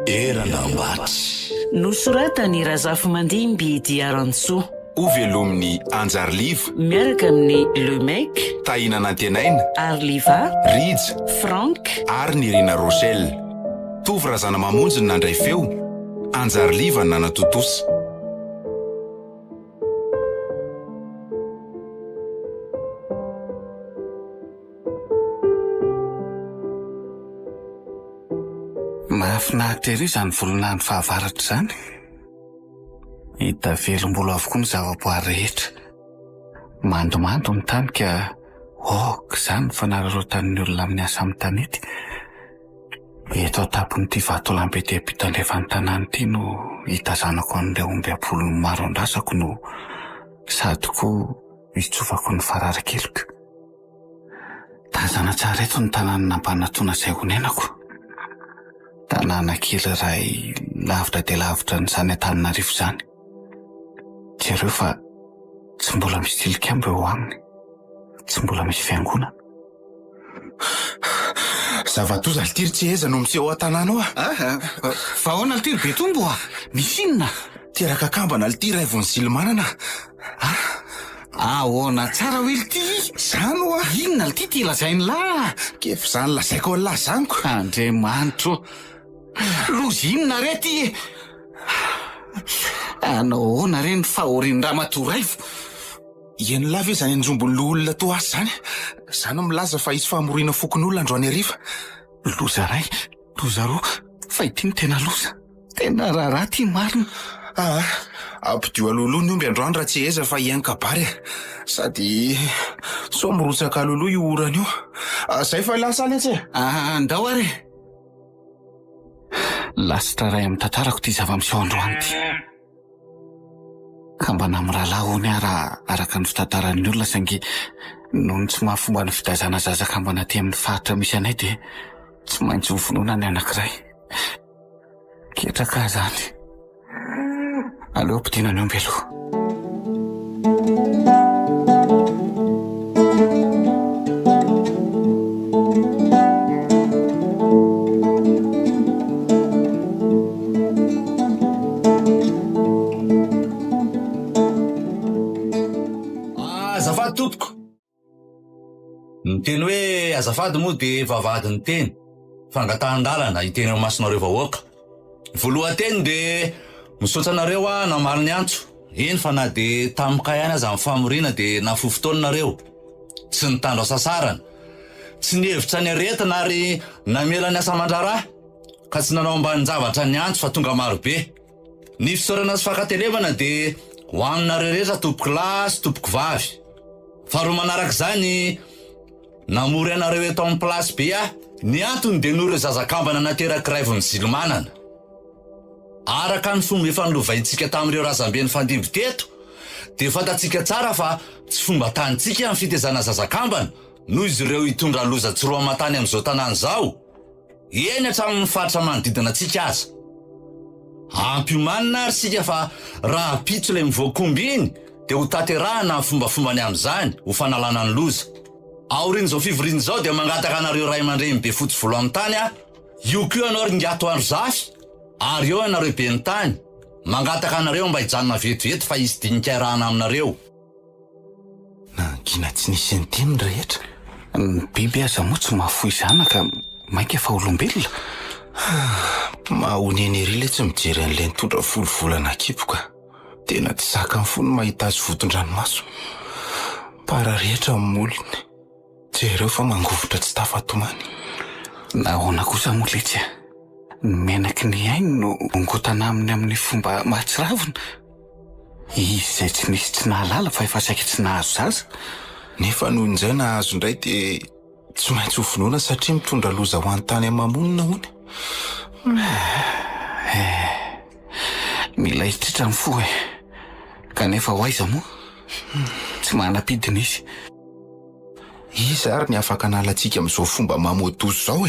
Eranambatry nosoratany Razafimandimby Diarantsoa ovelomin'ny Anjarliva miaraka amin'ny Lemek, Tahinana Antenaina, Arliva, Rija, Frank ary ny Rina Rochelle. Tovy razana mamonjy ny nandray feo, Anjarliva ny nanatotosa. Mahafinaritra ery izany volonandro fahavaratra izany. Hita velom-bolo avokoa ny zavaboary rehetra. Mandomando ny tany ka izany fanararotan'ny olona amin'ny asa amin'ny tanety. Eto atapon'ity vatolampy ety ampitandrefany tanàna ity no hitazanako an'ireo omby apolony maro andrasako no sady koa hitsofako ny fararakeloko. Tazana tsara eto ny tanàna nampanatona izay honenako. Tanàna kely iray lavitra dia lavitra n'izany Antananarivo izany. Jereo fa tsy mbola misy tilikambo eo aminy, tsy mbola misy fiangonana. Zavatoza Altiry tsy eza no miseho an-tanàna ao Fa ahoana Altiry Betombo misy inona? Teraka kambana Altiry ray vao ny Silimanana. Ahoana tsara hoe ity? Zany oa. Inona ity ty lazainy lahy? Kefy zany lazaiko ny lazaniko. Andriamanitro, lozy inona re ty? Anao ahoana re ny fahorian'ny Ramatoraivo? Eny lava zany anjombon'ny olona toa azy zany. Zany milaza fa isy famorina fokon'olona androany hariva. Loza ray, loza roa, fa ity ny tena loza. Tena raharaha ty marina. Ampidio aloloha ny omby androany raha tsy eza fa hiankabary. Sady so mirotsaka aloloha io orana io. Zay fa lasa aletsy. Andao are. Lasitra ray amin'ny tantarako ty zava-miseho androany ty. Ka mba namoralahy hony raha araka ny fitantaran'ny olona saingy noho ny tsy mahafomba ny fitazana zazakambana aty amin'ny faritra misy anay dia tsy maintsy ho vonoina ny anankiray. Ketraka zany. Aleo ampidiana ny omby aloha. Azafady tompoko. Ny teny hoe azafady moa dia vavahady ny teny. Fangatahan-dalana hiteny amin'ny masonareo vahoaka. Voalohanteny dia misaotra anareo namaly ny antso. Eny fa na dia tamika ihany aza amin'ny famorina dia nahafohy fotoananareo. Tsy nitandro asasarana. Tsy nihevitra ny aretina ary namela ny asa aman-draharaha. Ka tsy nanao ambany zavatra ny antso fa tonga marobe. Ny fisaorana sy fakatelevana dia ho aminareo rehetra tompoko lahy sy tompoko vavy. Faharoa manaraka izany namory anareo eto amin'ny plasy be ny antony dia noho ireo zazakambana nateraka raivon'ny Silimanana. Araka ny fomba efa nilovaintsika tamin'ireo razambe ny fandimby teto dia fantatsika tsara fa tsy fomba tanitsika amin'ny fitezana zazakambana noho izy ireo hitondra loza tsy roa matany amin'izao tanàna izao. Eny hatramin'ny faritra manodidina antsika aza. Ampiomanina ary sika fa raha pitso ilay mivoakomby iny dia ho taterahana amin'ny fombafombany amin'izany ho fanalana ny loza. Aorian' izao fivoriana izao dia mangataka anareo ray aman-dreny be fotsy volo amin'ny tany io koa ianao ringato andro zafy ary eo ianareo be ny tany. Mangataka anareo mba hijanona vetivety fa hisy dinika irahana aminareo. Nangina tsy nisy ny rehetra. Ny biby aza moa tsy mahafoy zanaka mainka efa olombelona. Mahony eny ery ilay tsy mijery an'ilay nitondra volvolana kipoka. Tena tsy zaka ny fony mahita azy voton-dranomaso. Para rehetra amin'ny olony. Jereo fa mangovotra tsy tafatomany. Nahoana kosa moa letsy menaky ny ainy no ongotana aminy amin'ny fomba mahatsiravina. Izy izay tsy nisy tsy nahalala fa efa saika tsy nahazo zaza. Nefa noho izay nahazo indray dia tsy maintsy ho vonoina satria mitondra loza ho an-tany amin'ny mamonina hony. Mila hitritra ny fo kanefa ho aiza moa tsy manapidina izy. Iza ary ny afaka nalantsika amin'izao fomba mamotozo izao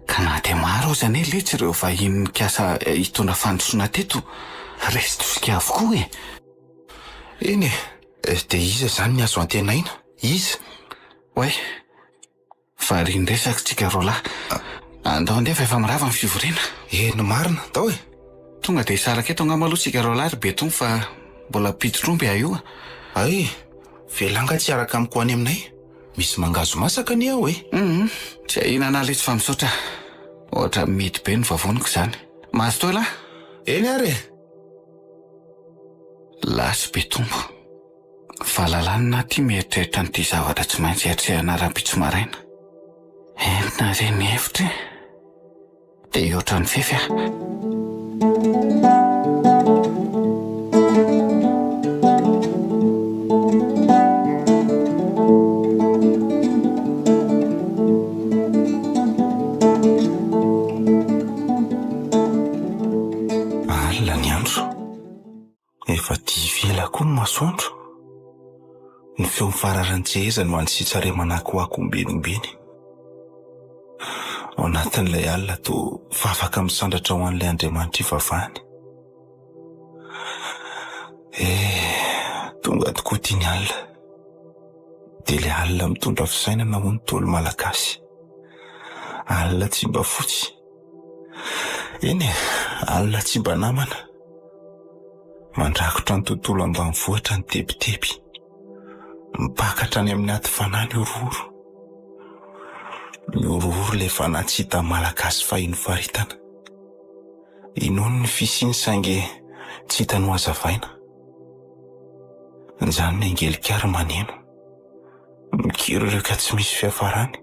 Ka na dia maro zany letsy ireo vahiny mikasa hitondra fandrosoana teto resy tosika avokoa Eny dia iza zany ny azo antenaina? Iza? Varian-dresaka tsika roa lahy. andao andefa efa mirava ny fivorena. Eny marina dao e. Tonga dia isaraka eto angamalotsika roalary beton fa mbola pitrotromby aio. Ay, velanga tsy araka amiko any aminay. Misy mangazo masaka ny aho e. Tsy ahinana ilay tsy fa misaotra. Ohatra mety be ny vavoniko izany. Mahazo toa lahy? Eny ary e. Lasy betombo. Falalanina ty mieritreritra n'ity zavatra tsy maintsy eritreana raha-pitso maraina. Entina izay ny hevitra dia ohatran'ny fefy alina ny andro. Efa dia vela koa ny masoandro. Ny feo mifararan-tseheza no ansitsare manako akombenombeny. Ao anatin'ilay alina toa fa afaka misandratra ho an'ilay Andriamanitra ivavahany. Tonga tokoa tia ny alina. Dia ilay alina mitondra fisainana ho ny tolo malagasy. Alina tsy mba fotsy. Eny e, alina tsy mba namana. Mandrakotra ny tontolo ambanivohitra ny tebiteby. Mipakatra any amin'ny aty fanahy ny ororo. Ny ororo ilay fanahy tsy hita malagasy fahiny faritana. Inono ny fisiany saingy tsy hita no hazavaina. Izany ny angelikara maneno. Mikiro ireo ka tsy misy fiafarany.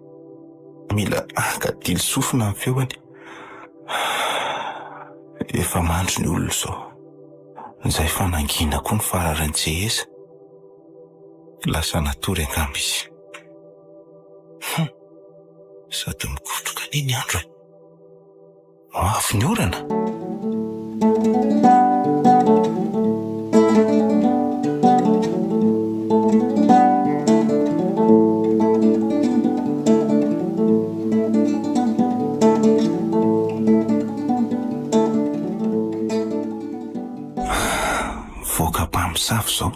Mila ankadily sofina ny feoany. Efa mandro ny olona izao. Izay fanangina koa ny fararan-tseheza. Lasa natory angamba izy. Sady mikotroka niny andro. Avy ny orana. Voaka mpamosavy izao.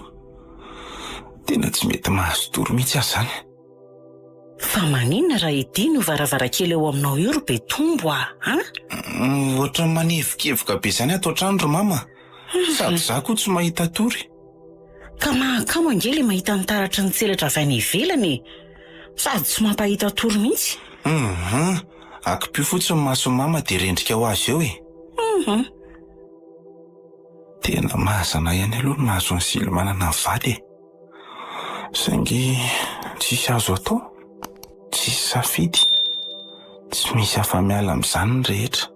Tena tsy mety mahazo tory mihitsy aho izany. Fa maninona raha ity no varavarakely eo aminao io ro betombo Ohatra manevokevoka be izany ato an-trano ry mama. Sady za koa tsy mahita tory. Ka mahakamo angely mahita ny taratry ny tselatra avy any ivelany. Sady tsy mampahita tory mihitsy. Akipio fotsiny maso mama dia rendrika ho azy eo e. Tena mahazana ihany aloha ny mahazo ny silimanana ny vady e. Saingy tsisy azo atao. Tsisy safidy. Tsy misy afa-miala amin'izany ny rehetra.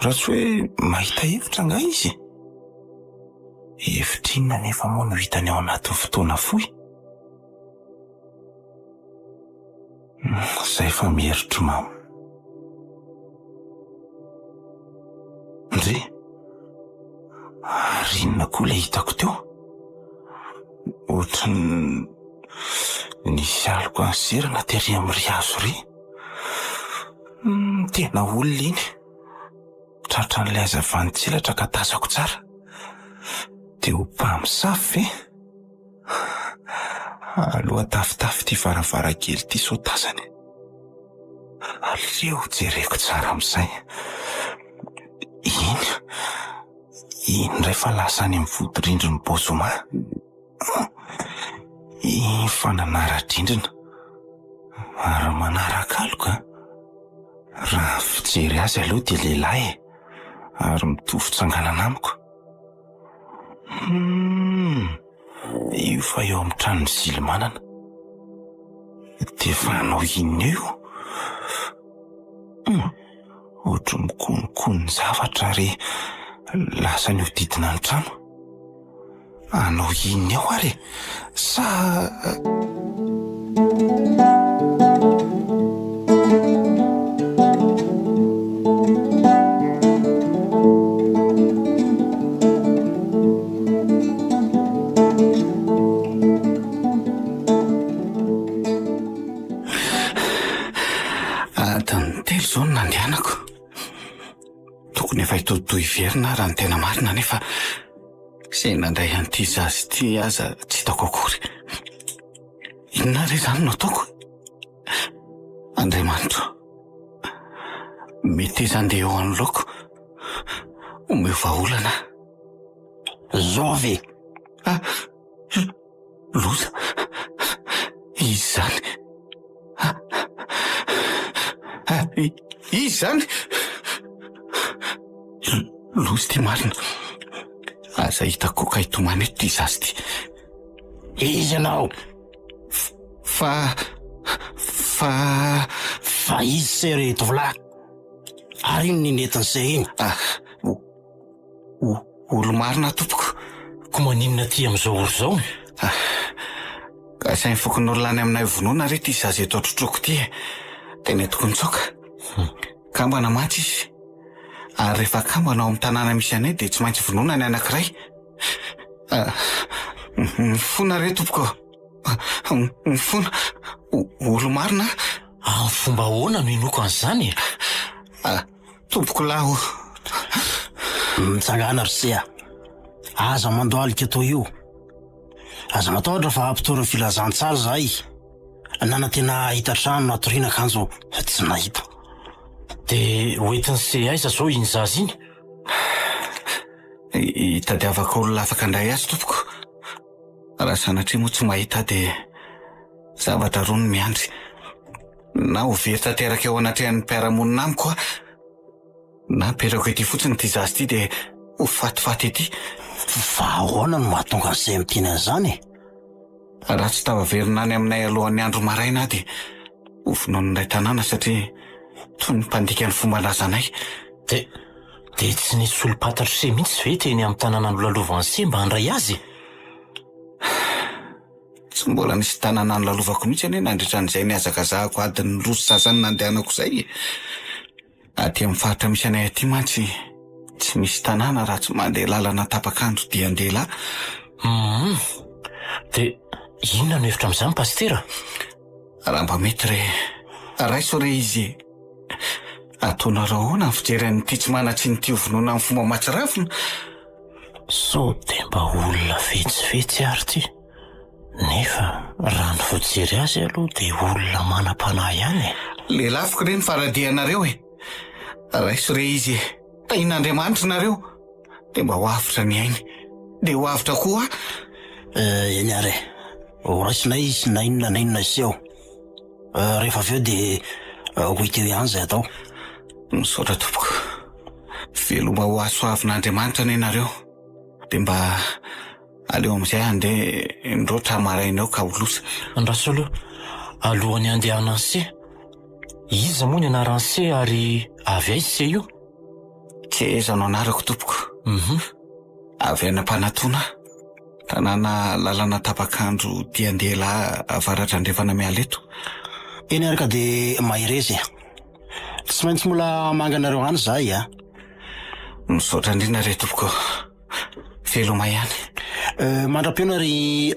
Raha tsy hoe mahita hevitra nga izy. Hevitra inona nefa moa no hitany ao anatin'ny fotoana fohy. Izay fa mieritro mama. Ndre rinona koa ilay hitako teo. Ohatra nisy aloko anserana tery amin'ny riazo ry. Tena olona iny. Tratra n'ilay hazavany tselatra ka tazako tsara. Dia ho mpamosavy aloha tafitafy ty varavarankely ty sao tazany. Aleo jereko tsara amin'izay. Iny rehefa lasa any amin'ny vodorindriny Bozoma. Iny fananara-drindrina. Ary manaraka aloka. Raha fijery azy aloha dia lehilahy ary mitovy fitsanganana amiko. Io fa eo amin'ny tranony Zilimanana. Dia fa hanao inona eo? Ohatra mikonikony ny zavatra ary lasa ny hodidina ny trano. Hanao inona eo ary? Adiny telo izao no nandehanako. Tokony efa hitotoy verina raha ny tena marina nefa izay nandray an'ity zazy ity aza tsy hitako akory. Inona re izany no ataoko? Andriamanitra, mety izany eo any loko omeo vahaolana zao ave loza izy zany izy zany loza ty marina aza hitako ka hitomany eto ty izazy ty izy anao fa izy se reto vola ary ino ninentin'izay iny olo marina tompoko ko maninona ty am'izao olo zao ka sainy fokon'olo lany aminay vonoana re ty izazy eto atrotroko ty tena etoko nitsoka kambana matsy izy ary rehefa kambana ao amin'ny tanàna misy anay dia tsy maintsy vonoana ny anankiray mifona re tompoko mifona olo marina amin'ny fomba ahoana no inoko an'izany tompoko laho mitsangana rosea aza mandoalika atao io aza mataotra fa ampitory ny filazantsara zahay nana tena hita trano natoriana kanjo tsy nahita dia hoentin'ny se aiza zao iny zazy iny hitadiavaka olona afaka andray azy tompoko raha sanatria moa tsy mahita dia zavatra roa no miandry na ho very tanteraka eo anatrehan'ny mpiaramonina amiko na mperako ety fotsiny ty zazy ty dia ho fatifaty ety fa ahoana no mahatonga an'izay miteny an'izany raha tsy tavaverina any aminay alohan'ny andro maraina dia ho vononin'ilay tanàna satria toy ny mpandika ny fomba lazanay dia tsy nisy olo-patatro se mihitsy ve teny amin'ny tanàna nolalovan'ny se mba handray azy tsy mbola nisy tanàna nolalovako mihitsy anie nandritran'izay niazakazahako adiny roso sasany nandehanako izay aty amin'ny faritra misy anay aty mantsy tsy misy tanàna raha tsy mandeha lalana tapakandro dia andeha dia inona no hevitra amin'izany pastera raha mba mety re raiso re izy ataonareo ahoana ny fijeran'ny ty tsy manatsy ny ty vonoana amin'ny fomba matsirafina sao dia mba olona vetsivetsy ary ty nefa raha ny voajery azy aloha dia olona manam-panahy ihany lelafiko re ny faradianareo raiso re izy tain'Andriamanitra nareo dia mba ho avitra ny ainy dia ho avitra koa eny ary ho raisonay izy na inona iseo rehefa avy eo dia hoiteo ihany zay atao misaotra tompoko veloma ho asoavin'Andriamanitra ny nareo dia mba aleo amin'izay andeha indroatra maraina eo ka holosa andraso aloha alohan'ny andehana ny se iza moa ny anaran'ny se ary avy aizy se io tsy eza no anarako tompoko avy any am-panatona tanàna lalana tapakandro dia andehala avaratra andrefana mialeto eny ary ka dia mahirezy tsy maintsy mbola manganareo any zahay misaotra indrindra re tompoko veloma ihany mandram-peo ary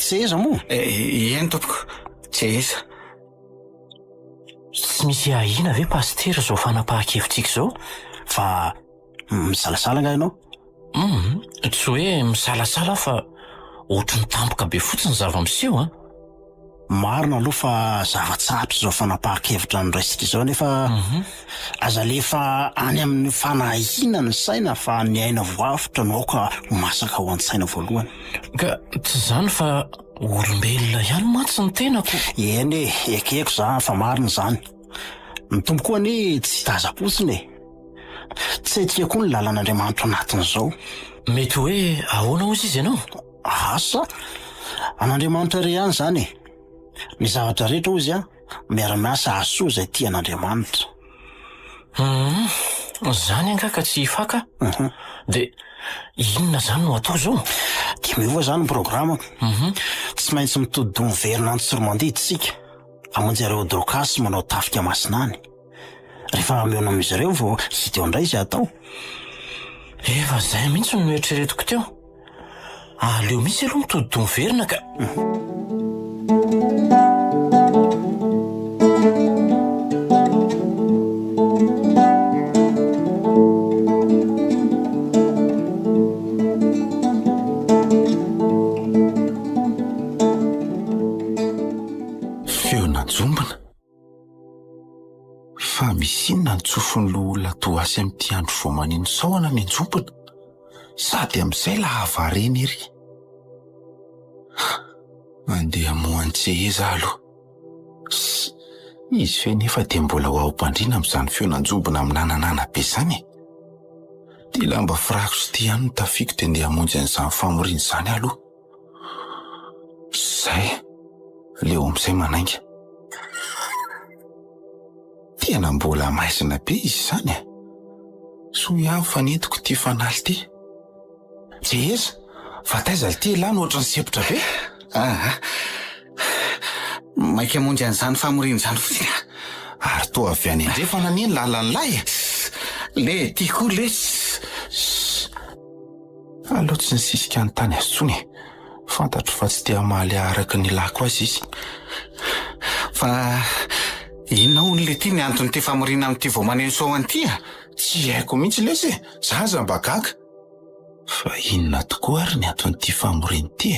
tsy eza moa eny tompoko tsy eza tsy misy ahina ve pastera zao fanapahan-kevitriko zao fa misalasala nga ianao tsy hoe misalasala fa ohatry ny tampoka be fotsiny zava-miseho marina aloha fa zava-tsahatra zao fanapahan-kevitra ny raisika izao nefa aza lefa any amin'ny fanahina ny saina fa ny aina voavitra no aoka masaka ho an-tsaina voalohany ka tsy zany fa olombelona ihany mantsy ny tenako eny ekeko za fa marina zany ny tombo koa ny tsy taza-potsiny tsy haitsika koa ny lalan'Andriamanitra anatin'izao mety hoe ahoana ozy izy ianao asa an'Andriamanitra re ihany zany ny zavatra rehetra ozy miara-miasa asoa zay ty an'Andriamanitra zany angaka tsy hifaka dia inona zany no atao zao dia miova zany ny programako tsy maintsy mitodi-dony verina ny tsoromandidy tsika amonjy areo drokasy manao tafika masinany rehefa meona amin'izy ireo vao hita eo indray izay atao efa zay mihitsy no noeritreretiko teo aleo misy aloha mitodi-dony verina ka feona jombana fa misy inona ny tsofi asy amin'ity andro voamanino saoana ny anjompona, sady amin'izay lahavareny ery. Mandeha moan-tse izaho aloha. Izy fe nefa dia mbola ho ao-pandriana amin'izany feonanjobona amin'ny nananana be izany. Ty lamba firako sy ty ihany no tafiako dia andeha hamonjy an'izany famoriana izany aloha. Zay, leo amin'izay manainga. Tena mbola maizina be izy izany. So ihany fanentiko ty fanaly ty. Eza, fa taiza ty lany ohatrany sepitra be? Maika monjy an'izany famoriana izany fotsiny. Ary toa avy any andrefa naneny lalan'lay. Le ty koa le. Aloha tsy nisisika ny tany azontsony. Fantatro fa tsy dia mahaly araka ny lako azy izy. Fa inona hono le ty ny antony ty famoriana amin'ity voamaneno soa an'ity? Tsy haiko mihitsy lesy, zaza mba gaga. Fa inona tokoa ary ny anton'ity famoriana ity?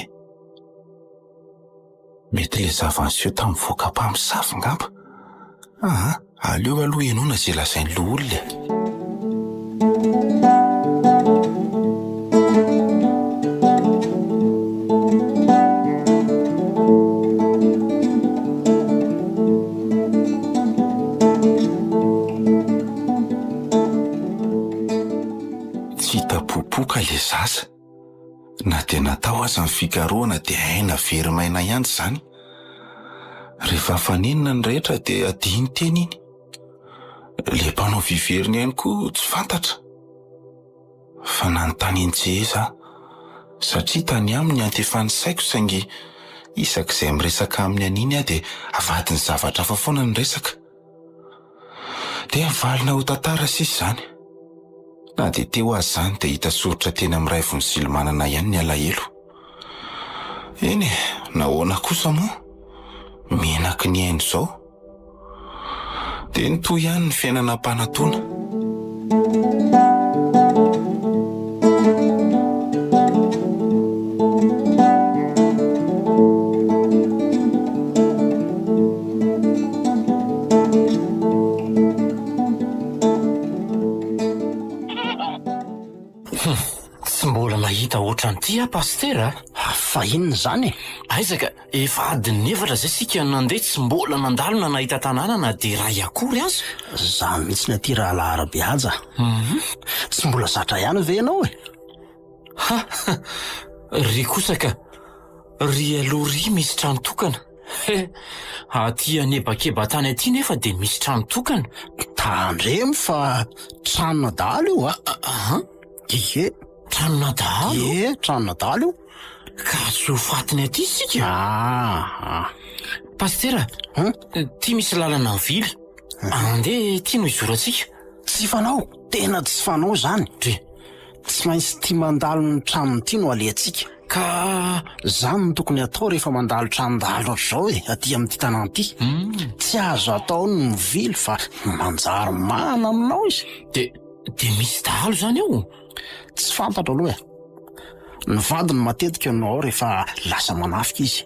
Mety le zava-niseho tamin'ny voaka-mpamosavy ngamba. Aleo aloha ianona izay lazain'ny loha olona. Tsy hita popoka le zaza. Na dia natao aza ny fikarohana dia aina verimaina ihany izany. Rehefa fanenina ny rehetra dia adiny teny iny. Le mpanao viveriny ihany koa tsy fantatra. Fa nanontany an-jeza satria tany aminy antefan'ny saiko saingy isak'izay miresaka amin'ny aniny aho dia avadiny zavatra hafa foana ny resaka. Dia mivalina ho tantara sisa izany. Na dia teo azy izany dia hita soritra teny amin'ny ray vonisilomanana ihany ny alahelo. Eny e, nahoana kosa moa? Menaky ny aino izao. Dia nitoy ihany ny fiainana mpanatoana. Tsy mbola nahita ohatran'ity pastera? Fa inona izany? Aizaka, efa adiny efatra zay sika nandeha tsy mbola nandalona nahita tanàna na dia ray akory azy. Zany mihitsy na ty raha laharabe aja. Tsy mbola zatra ihany ve ianao e? Ry kosaka, ry aloha ry misy trano tokana. Aty anebakeba tany aty nefa dia misy trano tokana. Tandremo fa tranona dahalo io Ie, Tranona dahalo? tranona dahalo io. Ka tsy ho fatiny aty sika. Pastera, ty misy lalana mivily. Andeha ty no izorantsika. Tsy fanao, tena tsy fanao zany. Tsy maintsy ty mandalo ny tranony ty no alehantsika. Ka zany no tokony atao rehefa mandalo tranondahalo ohatr'izao aty amin'ity tanàna ity. Tsy azo atao ny mivily fa manjary mana aminao izy. Dia misy dahalo zany eo? Tsy fantatro aloha Ny vadiny matetika no ao rehefa lasa manafika izy.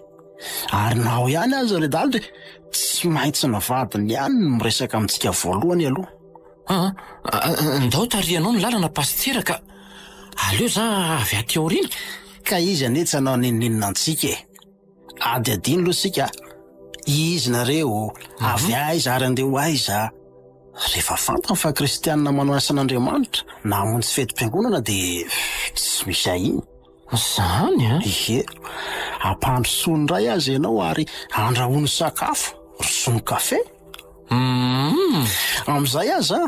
Ary na ao ihany aza le dahalo dia tsy maintsy ny vadiny ihany no miresaka amintsika voalohany aloha. Ndao tarianao ny lalana pastera ka aleo za avy aty aoriana. Ka izy anetsy anao nininina antsika e. Ady adiny aloha sika. Izy nareo avy aiza ary andeha ho aiza. Rehefa fantany fa kristianina manao asan'Andriamanitra na hamonjy fetim-piangonana dia tsy misy ahiny. Zany Ie, ampandrosoany ray aza ianao ary andrahoany sakafo, rosony kafe. Amin'izay aza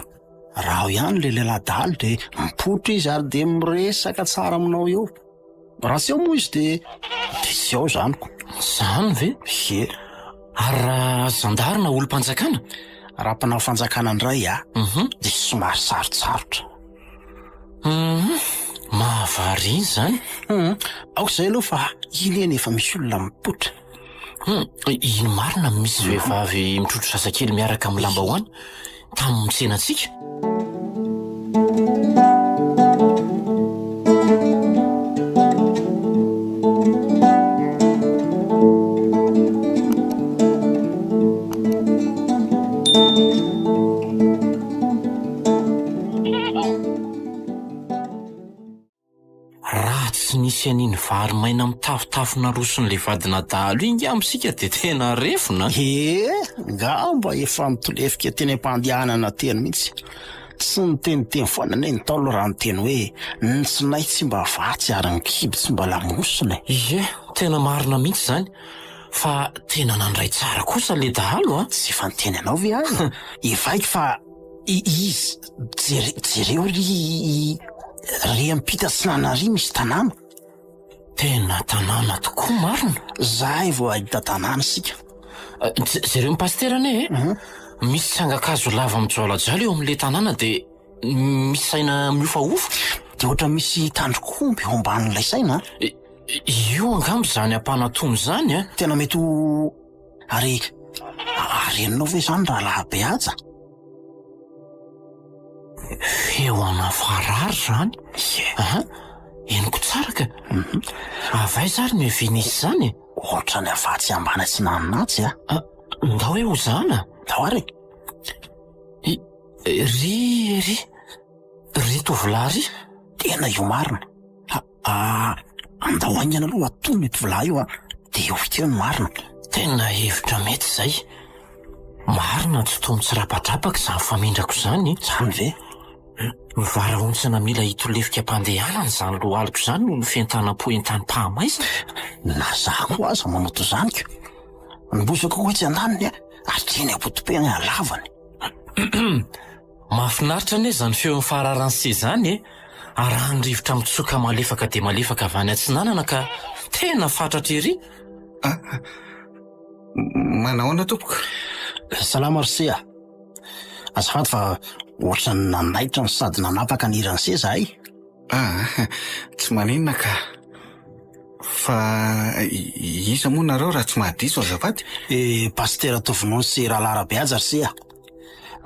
raha ao ihany le lehilahy dahalo dia mipoitra izy ary dia miresaka tsara aminao eo. Raha tsy ao moa izy dia tsy ao zaniko. Zany ve? Ie. Ary raha zandarina olo-mpanjakana? Raha mpanao fanjakana indray dia somary sarotsarotra. Mahavariana zany. Aok'izay aloha fa iny eny efa misy olona mipoitra. Ino marina misy vehivavy mitrotro zazakely miaraka amin'ny lambahoany tamin'ny tsenantsika? tsy nisy an'iny vary maina mitafotafona roson'ilay vadina dalo iny amitsika dia tena refona. Ngamba efa mitolefika teny am-pandehanana teny mihitsy. Tsy niteniteny foana ne ny taolo raha niteny hoe ny tsinay tsy mba vatsy ary ny kibo tsy mba lamosina. Tena marina mihitsy zany. Fa tena nandray tsara kosa le dahalo Tsy efa niteny anao ve ahy? Ivaiko fa izy jereo ry ampita tsinana ry misy tanàna. Tena tanàna tokoa marina. Zahay vao ahita tanàna sika. Jereo ny pastera ane misy tsangakazo lava mijoalajoala eo amin'le tanàna dia misy saina miofaofa. Dia ohatra misy tandrokomby eo ambanin'ilay saina. Io angambo zany ampanatony zany Tena mety ho ary enonao ve zany raha lahabe aja? Eo ana farary zany. Eniko tsara ka. Avay zary mihevinisy zany. Ohatra ny avatsy ambana tsy naninatsy Ndao hoe ho zana. Dao ary. Ry tovolahy ry. Tena io marina. Andao aingana aloha atony io tovolahy io dia eo iteo ny marina. Tena hevitra mety zay. Marina tsy toa mitsirapatrapaka izany famindrako izany. Zany ve? Mivaraontsana mila hitolefika mpandehanana izany lohaliko izany noho ny fientanam-po entanym-pahamaisa. Nazako aza manoto zaniko. Nibozako hoe tsy andaniny atreny apotom-peny alavany. Mahafinaritra ane zany feo fararany se zany arahany rivotra mitsoka malefaka dia malefaka avy any atsinanana ka tena fatratra ery. Manahoana tompoka? Salama Rsia. Azafady fa ohatra ny nanaitra ny sady nanapaka ny iran'ny seza ay. Tsy maninona ka. Fa iza moa nareo raha tsy mahadiso azafady? Pastera Tovinony sy Rahalahy aja Rsia.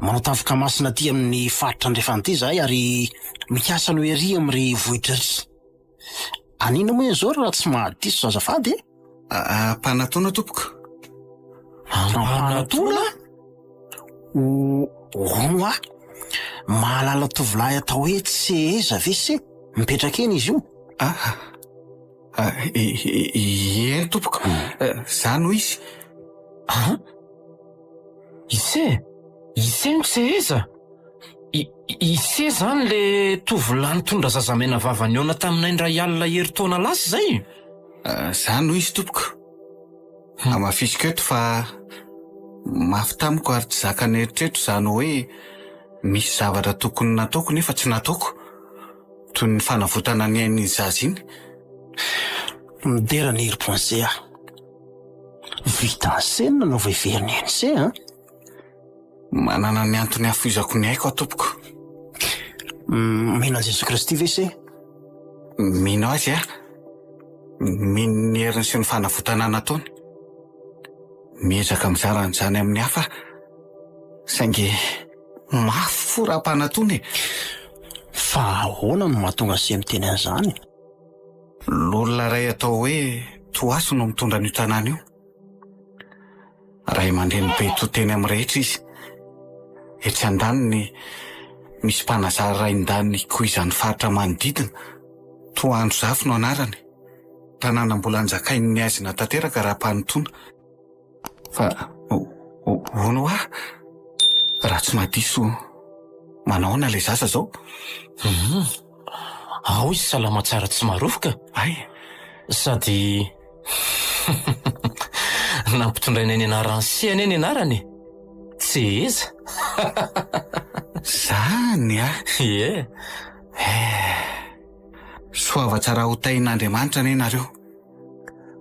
Manao tafika masina aty amin'ny faritra andrefana ity zahay ary mikasa no ery amin'ry vohitr'ry. Anina moa izao raha tsy mahadiso azafady Mpanatona tompoka. Mpanatona? Ono mahalala tovolahy atao hoe Tseza ve se mipetraka eny izy io? Eny tompoka. Zany ho izy. Ise no Tseza. Ise zany le tovolahy nitondra zazamena vavany eona taminay indray alina herintaona lasa zay. Zany ho izy tompoka. Amafisika eto fa mafy tamiko ary tsy zaka ny eritreritro zany hoe misy zavatra tokony nataoko nefa tsy nataoko toy ny fanavotana ny ain'ny zaza iny. Midera ny herim-ponse vita ny senina no vehiveriny eny se manana ny antony hafizako ny haiko tompoko. Mino Jesu Kristy ve se? Mino azy mino ny heriny sy ny fanavotana nataony. Miezaka mizara nyzany amin'ny hafa saingy mafy fora-panatony. Fa ahoana no mahatonga se miteny an'izany? L'olona ray atao hoe Toaso no mitondra n'io tanàna io. Ray aman-dreny be toteny amin'ny rehetra izy. Etsy andaniny misy mpanazary rain-daniny koa izany faritra manodidina. Toandro Zafy no anarany. Tanàna mbola anjakainy ny azy natanteraka raha mpanotona. Fa hono raha tsy mahadiso manaona le zaza zao. Ao izy salama tsara tsy marofoka. Sady nampitondraina ny anarany siany ny anarany Tseza. Zany soava tsara ho tain'Andriamanitra ane nareo.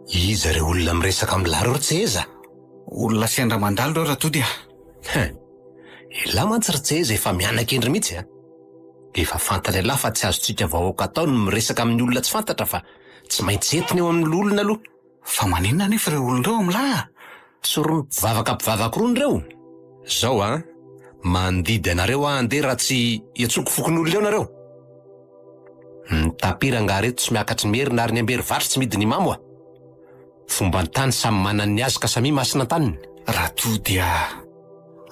Iza re olona miresaka amilaro ry Tseza? Olona sendra mandalo reo raha tody Ela mantsy ry Tseza efa mianaka endry mihitsy Efa fantany alahy fa tsy azotsika vahoaka atao no miresaka amin'ny olona tsy fantatra fa tsy maintsy entiny eo amin'ny olona aloha. Fa maninona nefa reo olonareo amilà? Sorony mpivavaka rony reo. Zao mandidy anareo andeha raha tsy iatsoko fokon'olona eo nareo. Ny tapira nga reto tsy miakatry merina ary ny ambery vatry tsy midiny mamo Fomba ny tany samy manany ny azy ka samy masina taniny. Raha to dia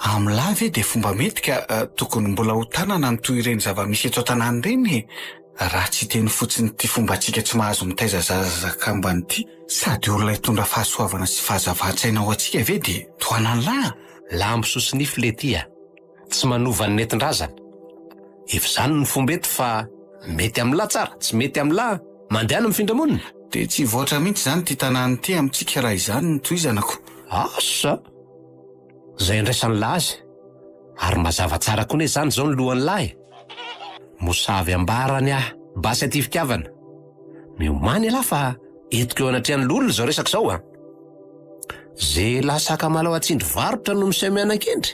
amilà ve dia fomba mety ka tokony mbola ho tanana ny toy ireny zava-misy eto an-tanàna ireny raha tsy teny fotsiny ty fomba atsika tsy mahazo mitaiza zazakambany ity sady olona hitondra fahasoavana sy fahazava-tsaina ho atsika ve dia tohanany lahy lambo sosinify le ty a tsy manova ny nentin-drazana efa zany ny fomba eto fa mety amin'ny lahy tsara tsy mety amin'ny lahy mandehana mifindra monina dia tsy voatra mihitsy zany ty tanàny ty amintsika raha izany ny toizanako asa zay ndraisan'ny lahy azy ary mazava tsara koa ne zany zao ny lohan'ny lahy mosavy ambarany ah basy aty fitiavana miomany lahy fa etiko eo anatrehan'ny lolona zao resaka zao a ze lahy sakamala ao atsindry varotra no misemiana-kendry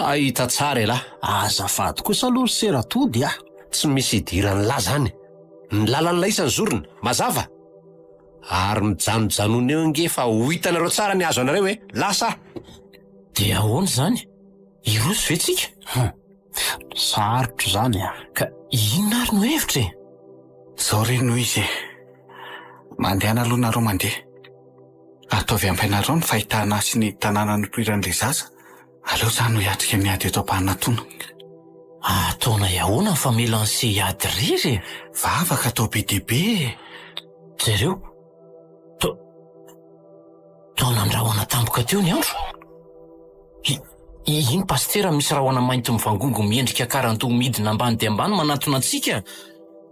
ahita tsara lahy azafady kosa aloha seratody ah tsy misy idirany lahy zany ny lalan'ilay isany zorona mazava ary mijanojanoana eo nge fa ho hitanareo tsara ny azo anareo hoe lasa dia ahoana zany iroso ve tsika sarotro zany ah ka inona ary no hevitra e zao reny noho izy mandehana aloha nareo mandeha ataovy ampainareo ny fahitana sy ny tanàna nopoiran'ilay zaza aleo zany no hiatrika miady eto am-pahanatoana ataona iahoana ny famelan'se hiady rery vavaka atao be deaibe jereo taonandrahoana tampoka teo ny andro iny pastera misy rahoana mainty mivangongo miendrika karanto midina ambany de ambany manatona antsika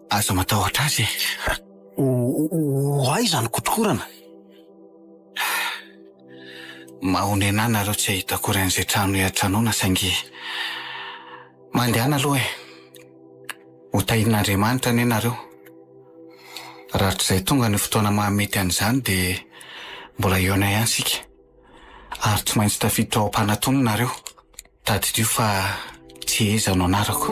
aza matahotra azy hoay zany kotrokorana mahony anay nareo tsy ahitako ren'izay trano hiatranoana saingy mandehana aloha ho tahin'Andriamanitra ane nareo rahatr'izay tonga ny fotoana mahamety an'izany dia mbola iona ihany sika ary tsy maintsy tafiditra ao am-panatony nareo tadidio fa tsy eza no anarako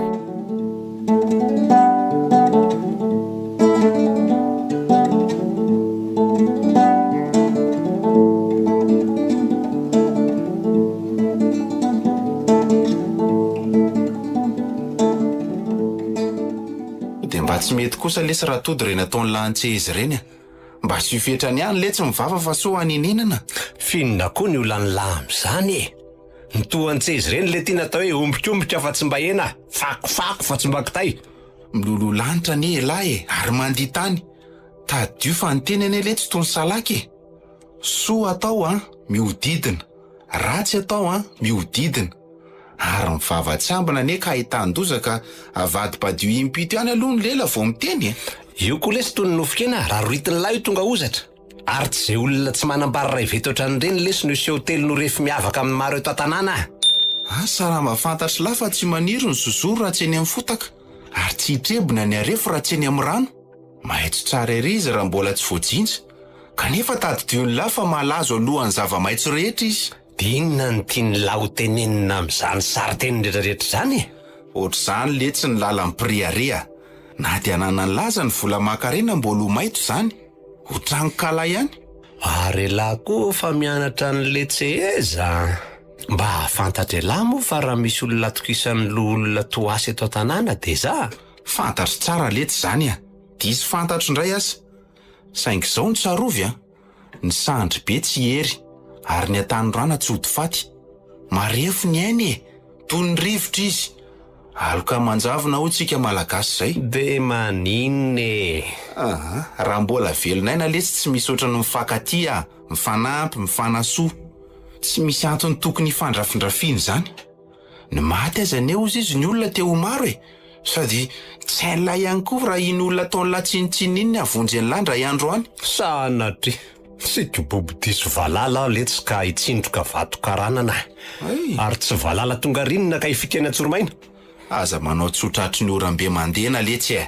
dia mba tsy mety kosa lesy raha tody reny ataon'ny lahan-tse izy reny mba sy hifetrany ihany le tsy mivava fa soa haninenana finona koa ny olany lahy am'izany ny tohan-tsezy reny le tia natao hoe ombikomboka fa tsy mba ena fakofako fa tsy mba kitay milololanitra ny elahy ary mandia tany tadio fa nyteny ane le tsy tony salaky soa atao mihodidina ratsy atao mihodidina ary mivava-tsambina ane ka ahitandozaka avady-badio impito ihany aloha ny lela vao miteny io koa lesy tony nofikena raha roritiny lahy io tonga ozatra ary tsy zay olona tsy manambary ray vetotrany reny lesy no isy hotely no refy miavaka amin'ny maro eto an-tanàna asa raha mahafantatra lahy fa tsy maniry ny zozoro raha tsy eny amin'ny fotaka ary tsy hitrebona ny arefo raha tsy eny amin'ny rano maitso tsara ery izy raha mbola tsy voajinja kanefa tadidio ny lahy fa malazo alohan'ny zava-maitso rehetra izy dia inona ny tiany lahy ho tenenina amin'izany saryteniny rehetrarehetra zany ohatr'izany le tsy ny lalan'ny priarea na dia nanany laza ny vola makarena mbola ho maitso zany ho trangokala ihany ary lahy koa fa mianatra n'le tseheza mba hafantatra lahy moa fa raha misy olona tokisan'ny olona toasy eto an-tanàna dia za fantatro tsara letsy zany disy fantatro indray asa saingy izao ny tsarovy ny sandry be tsy hery ary ny atanorana tsy hody faty marefo ny ainy toy ny rivotra izy aloka manjavona ho tsika malagasy zay dia maninne raha mbola velonaina lesy tsy misy oatra ny mifankaty mifanampy mifanasoa tsy misy antony tokony hifandrafindrafiny zany ny maty azany eo izy izy ny olona teo maro sady tsy hain'lay ihany koa raha iny olona ataon'ny latsinitsiny iny avonjy ny landra iandro any sanatry sika boby diso valala aho letsy ka hitsindroka vato-karanana ary tsy valala tonga rinona ka hifikeny an-tsoromaina aza manao tsotratry ny oram-be mandehana letsy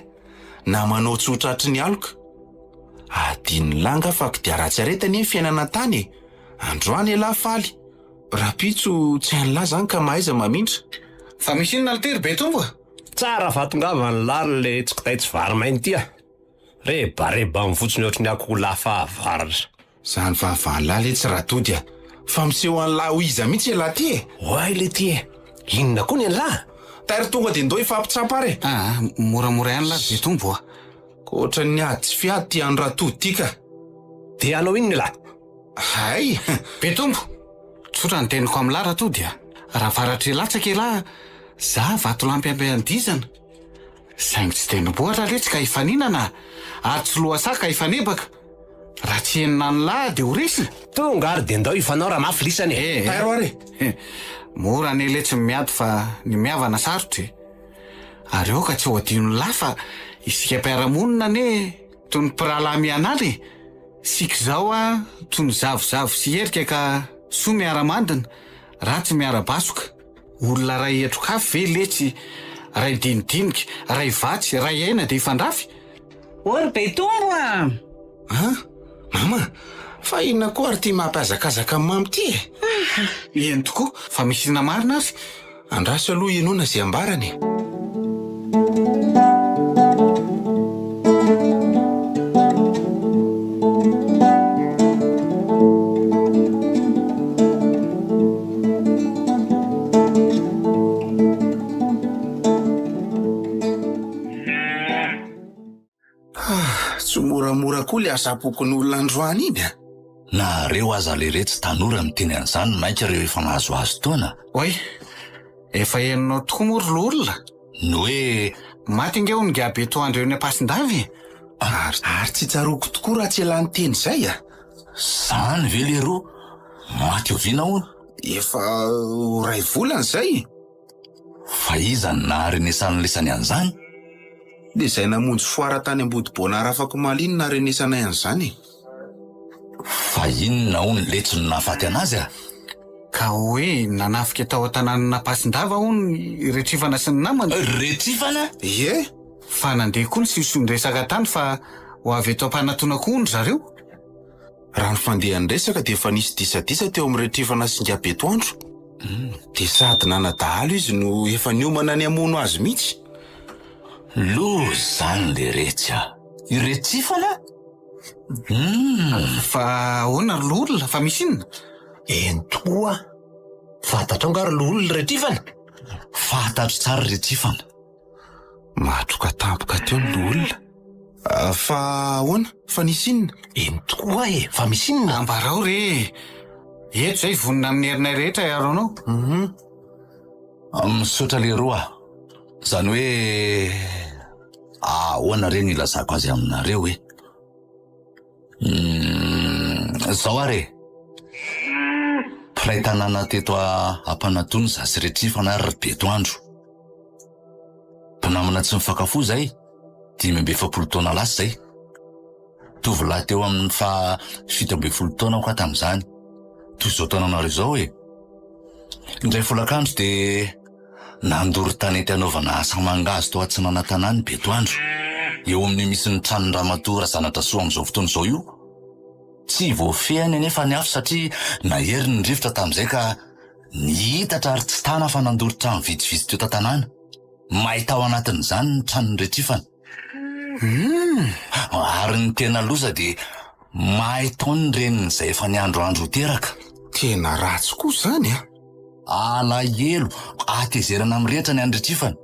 na manao tsotratry ny aloka adiny langa fa kodiara-tsaretany ny fiainana tany androany elahy faly rapitso tsy hain'lahy zany ka mahaiza mamindra fa misy inona alitery be tombo tsara vatongava ny lary le tsy kitay tsy vary mainy tya rebareba amin'ny fotsiny ohatry ny akoho lafa varatra zany vavan'lahy le tsy ratody fa miseho an'lahy ho iza mihitsy elahy ty hoay le ty inona koa ny an'lahy tairy tonga dia ndo ifampitsapa re moramora ihany lahy be tombo koatra ny ady tsy fiady ty andro ratody ty ka dia anao iny ny lahy hay be tombo tsotra ny teniko amin'ny lahy ratody raha varatra latsaka lahy za vato lampy ampiandizana Saingy tsy de niboatra letsy ka hifaninana ary tsy lohasa ka hifanebaka. Raha tsy enina ny lahy de ho resy. Tonga ary de ndao ifanao raha mafy lisany e. Tairo ary. Mora ny letsy miady fa ny miavana sarotra. Ary eo ka tsy ho adino lahy fa isika mpiara-monina ne toy ny mpirahalahy mianaly. Sika zao toy ny zavozavo sy herika ka soa miara-mandina ratsy miara-basoka. Olona ray etro-kafy ve letsy, ray dinidinika, ray vatsy, ray aina de ifandrafy. Ory be tombo Mama, fa inona koa ary ty mampiazakazaka amin'ny mamy ty e? Eny tokoa, fa misy na marina azy. Andraso aloha inona zay ambarany. Tsy moramora koa le asapokon'olona androany iny a. Nareo aza leretsy tanora miteny an'izany mainka reo efa nahazoazo taona. Oay, efa enonao tokoa moa ry olona. Ny hoe Maty ingeo ny gabeto andreo ny ampasin-davy. Ary tsy tsaroko tokoa raha tsy elan'ny teny zay a. zany ve leroa maty oviana hono. Efa ray volana zay. Fa iza naharenesan'ny lesany an'izany? De zay namonjy foara tany Ambodiboanara afaka maliny naharenesanay an'izany. Fa inona hono letsony nahafaty anazy a? Ka hoe nanafika tao an-tanàna ampasin-dava hono retrifana sy ny namana. Retrifana? Ie, Fa nandeha koa ny sisondresaka tany fa ho avy eto ampanatona koa ny zareo. raha ny fandehan'ny resaka de efa nisy disadisa teo amin'ny retrifana sy ngabetoandro. De sady nanadahalo izy no efa niomana ny amono azy mihitsy. Lo zany le retsy a. I retrifana? Fa ahoana ry olona fa misy inona? Eny tokoa. Fantatrao nga ry olona retrifana. Fantatro tsara retrifana. Matroka tampoka teo ny olona. Fa ahoana? Fa nisy inona? Eny tokoa e, fa misy inona? Ambarao re. Eto zay vonina amin'ny herinay rehetra iaronao. Misaotra leroa. Zany hoe ahoana reny ilazako azy aminareo hoe. Zao are. Mpiray tanàna teto Ampanatony zasy retrifana ary Betoandro. Mpinamana tsy mifakafo zay. 5 taona lasa zay. Tovolahy teo amin'ny 7 taona koa tamin'izany. Toy izao taonanareo zao e. Indray folakandro de nandory tanety anaovana asa mangazy tao Atsinana tanàny Betoandro. Eo amin'ny misy ny tranony Ramatoa Zanatra Soa amin'izao fotoana izao io. Tsy voafehany anefa ny afo satria nahery ny rivotra tamin'izay ka nihitatra ary tsy tana fa nandory trano vitsivitsy teo tanàna. Mahita ao anatin'izany ny tranony retrifana. Ary ny tena loza de mahay taony reniny izay efa niandroandro teraka. Tena ratsy koa zany a. Alahelo atezerana amin'ny rehetra ny andretrifana.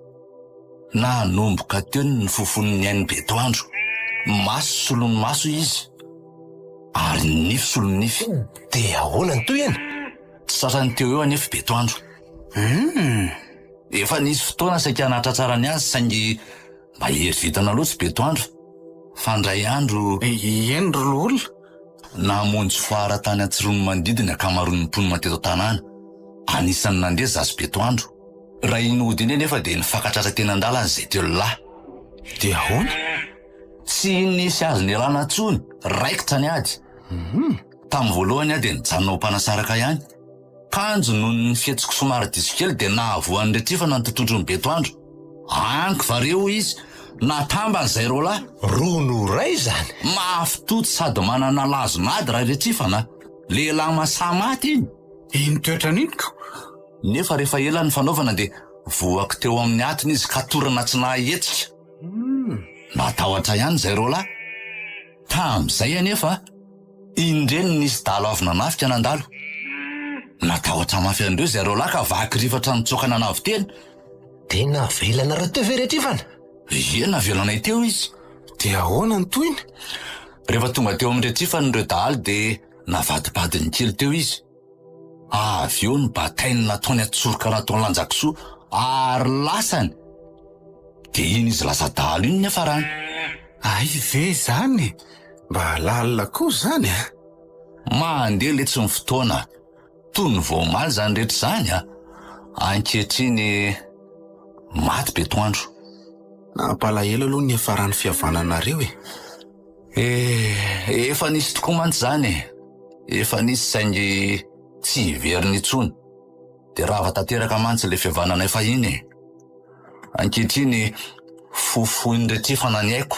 Nanomboka teo ny fofon'ny ain'ny Betoandro. Maso solony maso izy. Ary nify solony nify. De ahoana ny toy eny? Tsy sasany teo eo anefa Betoandro. Efa nisy fotoana saika nahatra tsara ny azy saingy mba hery vitana loatsy Betoandro. Fandray andro Eny ry olona. namonjy foara tany Antsiron'ny Manodidina akamaroan'ny mponina teto tanàna. Anisan'ny nandeha zasy Betoandro. Raha inody iny nefa de nifankatratra teny an-dalana zay teo lahy. De ahoana? Tsy nisy azy nialana tsony, raikitra ny ady. Tamin'ny voalohany de nijanona ho mpanasaraka ihany. Kanjo noho ny fietsiko somary diso kely de nahavoan'ny retrifana ny tontondron'ny Betoandro. Anky vareo izy, natambany zay roalahy. Rono ray zany. Mafitoto sady manana lazonady raha retrifana. Lehilahy masaha maty iny. Iny toetra niniko. Nefa rehefa ela ny fanaovana de voako teo amin'ny atiny izy ka torana tsy nahetsika. Natahotra ihany zay roalahy. Tamin'izay anefa indreny nisy dalo avy nanafika nandalo. Natahotra mafy andreo zay roalahy ka vaky rivatra nitsokana navy teny. Tena velana raha teo ve retrifana? Ena velanay teo izy. De ahoana ny toyny? Rehefa tonga teo amin'ny retrifana ireo dahalo de navadibadiny kely teo izy. Avy eo ny batainy nataony atsoroka nataony Lanjakisoa ary lasany dia iny izy lasa dalo iny ny afarany. Ay ve zany? Mba lalina koa zany a. Mandeha le tsy ny fotoana. Toy ny voamaly zany rehetra zany a. Ankehitriny maty be toandro. Nampalahelo aloha ny afaran'ny fihavananareo e. Efa nisy tokoa mantsy zany e. Efa nisy saingy tsy hiveriny intsony. Dia rava tanteraka mantsy le fihavanana efa iny e. Ankehitriny fofoiny rehetra efa naniaiko.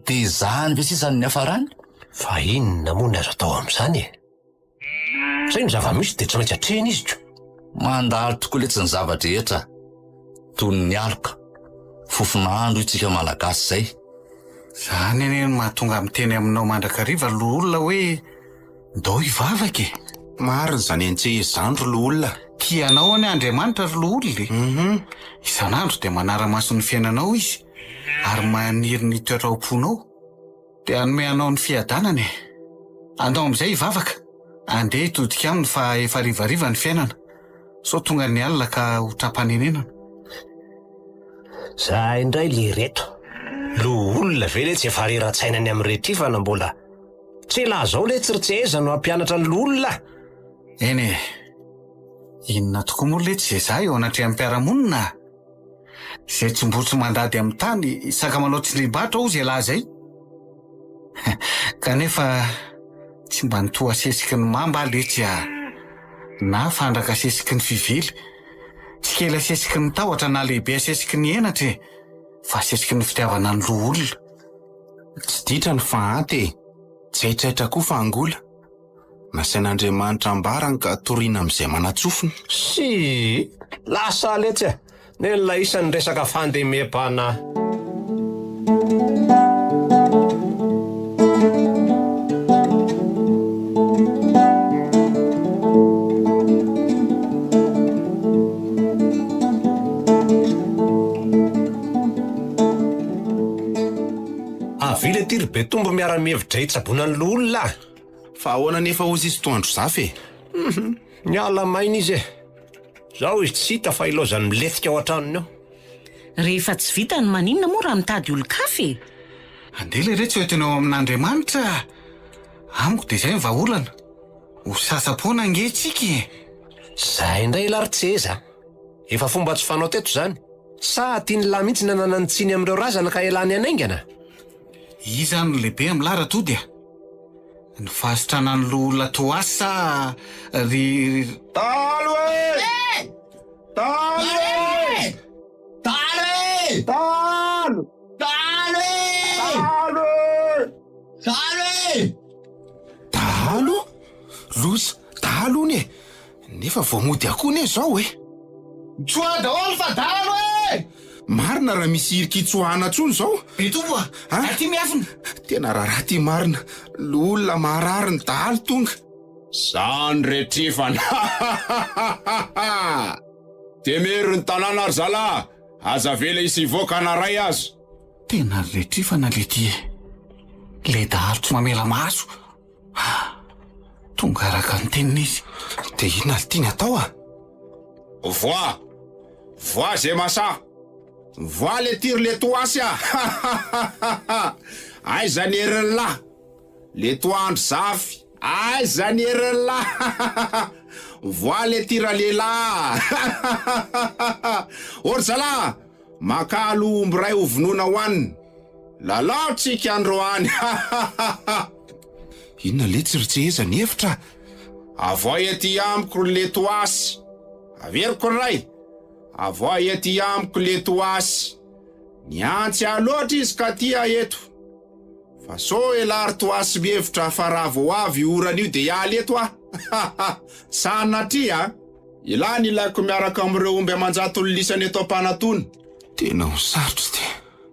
Dia izany ve sisa ny afarany? Fa inona moa ny azo atao amin'izany e? Zay ny zava-misy dia tsy maintsy hatrehina izy ko. Mandalo tokoa le tsy ny zavadrehetra. Toy ny aloka. Fofon'andro itsika malagasy zay. Zany anie no mahatonga miteny aminao mandrakariva lo olona hoe ndao hivavaka e. Marina zany antsehezandro lo olona. Tianao any Andriamanitra ry lo olona. Isan'andro dia manara-maso ny fiainanao izy ary maniry ny toetra am-ponao dia hanome anao ny fiadanany. Andao amin'izay hivavaka, andeha hitodika aminy fa efa rivariva ny fiainana, so tonga ny alina ka ho trapam-panenenana. Zahay indray le reto. Lo olona ve le tsy efa reran-tsainany amin'ny rehetrifana mbola tsy laza ao le tsiritseheza no hampianatra ny lo olona. Eny e, inona tokoa moa le tsy zay eo anatria amin'ny mpiaramonina? Izay tsy mbotsy mandady amin'ny tany saka manao tsilibatra ho zay lahy zay. Kanefa tsy mba nitoa sesiky ny mamba letsy na fandraka sesiky ny fively, tsy kely sesiky ny tahotra na lehibe sesiky ny enatra fa sesiky ny fitiavana ny lo olona. Tsy ditra ny fahanty e. Tsaitraitra koa fa angola. Nasain'Andriamanitra ambarany ka toriana amin'izay manatsofiny. Si, lasa letsy e. Nelona isan'ny resaka fandemem-pana. Avile ty ry Betombo miara-mihevitra hitsabona ny lo olona. Fa ahoana nefa ozy izy toandro zafy e. Miala maina izy e. Zao izy tsy hita fa ilozany milefika ao an-tranony ao. Rehefa tsy vita ny maninona moa raha mitady olon-kafe? Andeha le rehetra hoentinao amin'Andriamanitra. Amiko dia izay ny vahaolana. Ho sasa-poana angetsika e. Zahay indray laritseza. Efa fomba tsy fanao teto zany. Sa tiany lahy mihitsy nanana ny tsiny amin'ireo razana ka elany anaingana. Izany no lehibe amin'ny laratody a. Ny fahasitrana ny lo olona toasa ry... Talo e! Talo e! Talo e! Talo! Talo e! Talo! Talo e! Talo? Loza, talo ony e. Nefa voamody akoho ne zao e. Tsoa daholo fa dalo e! Marina raha misy irikitsoahana tsony zao. Betombo aty miafina. Tena raha ty marina. Lo olona marary ny dalo tonga. Zany retrifana. Temery ny tanàna ry zala. Aza vela isy ivoaka naray azo. Tena retrifana le ty e. Le dalo tsy mamela maso. Tonga araka ny tenin'izy. Dia inona le tiany atao a? Voa zay masa. Voa le tiry le toasy a. Aiza ny herin'ny lahy. Le toandro zafy. Aiza ny herin'ny lahy. Voa le tira lehilahy. Ory zala, makalo omby ray ho vonoina hoaniny. Lalao tsika androany. Inona le tsiritseheza ny hevitra? Avoa ety amiko le toasy. Averiko ray. Avoa ety amiko le toasy. Niantsy aloatra izy ka tia eto. Fa so elary toasy mihevitra fa raha vo avy oran'io de ialy eto ah. Sanatria ilany ilaiko miaraka amin'ireo omby amanjatony lisany eto am-panatony. Tena ho sarotra ty.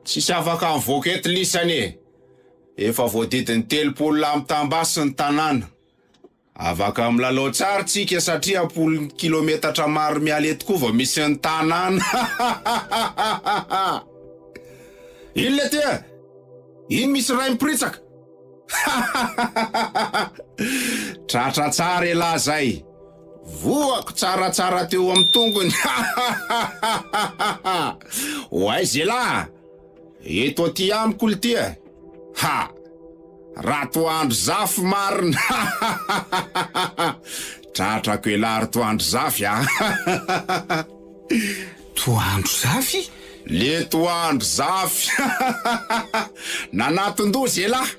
Tsisy afaka mivoaka eto lisany e. Efa voadidiny 30 mitambasy ny tanàna. Afaka milalao tsara tsika satria 10 kilometatra maro miala eto koa vao misy ny tanàna. Ino le tia? Ino misy ray mipiritsaka? Tratra tsara elahy zay. voako tsaratsara teo amin'ny tongony. Hoay zelahy, eto aty amiko ltia. Ha! Raha toandro zafy marina. Tratrako elary toandro zafy Toandro zafy? Le toandro zafy. Nanaton-doha zelahy.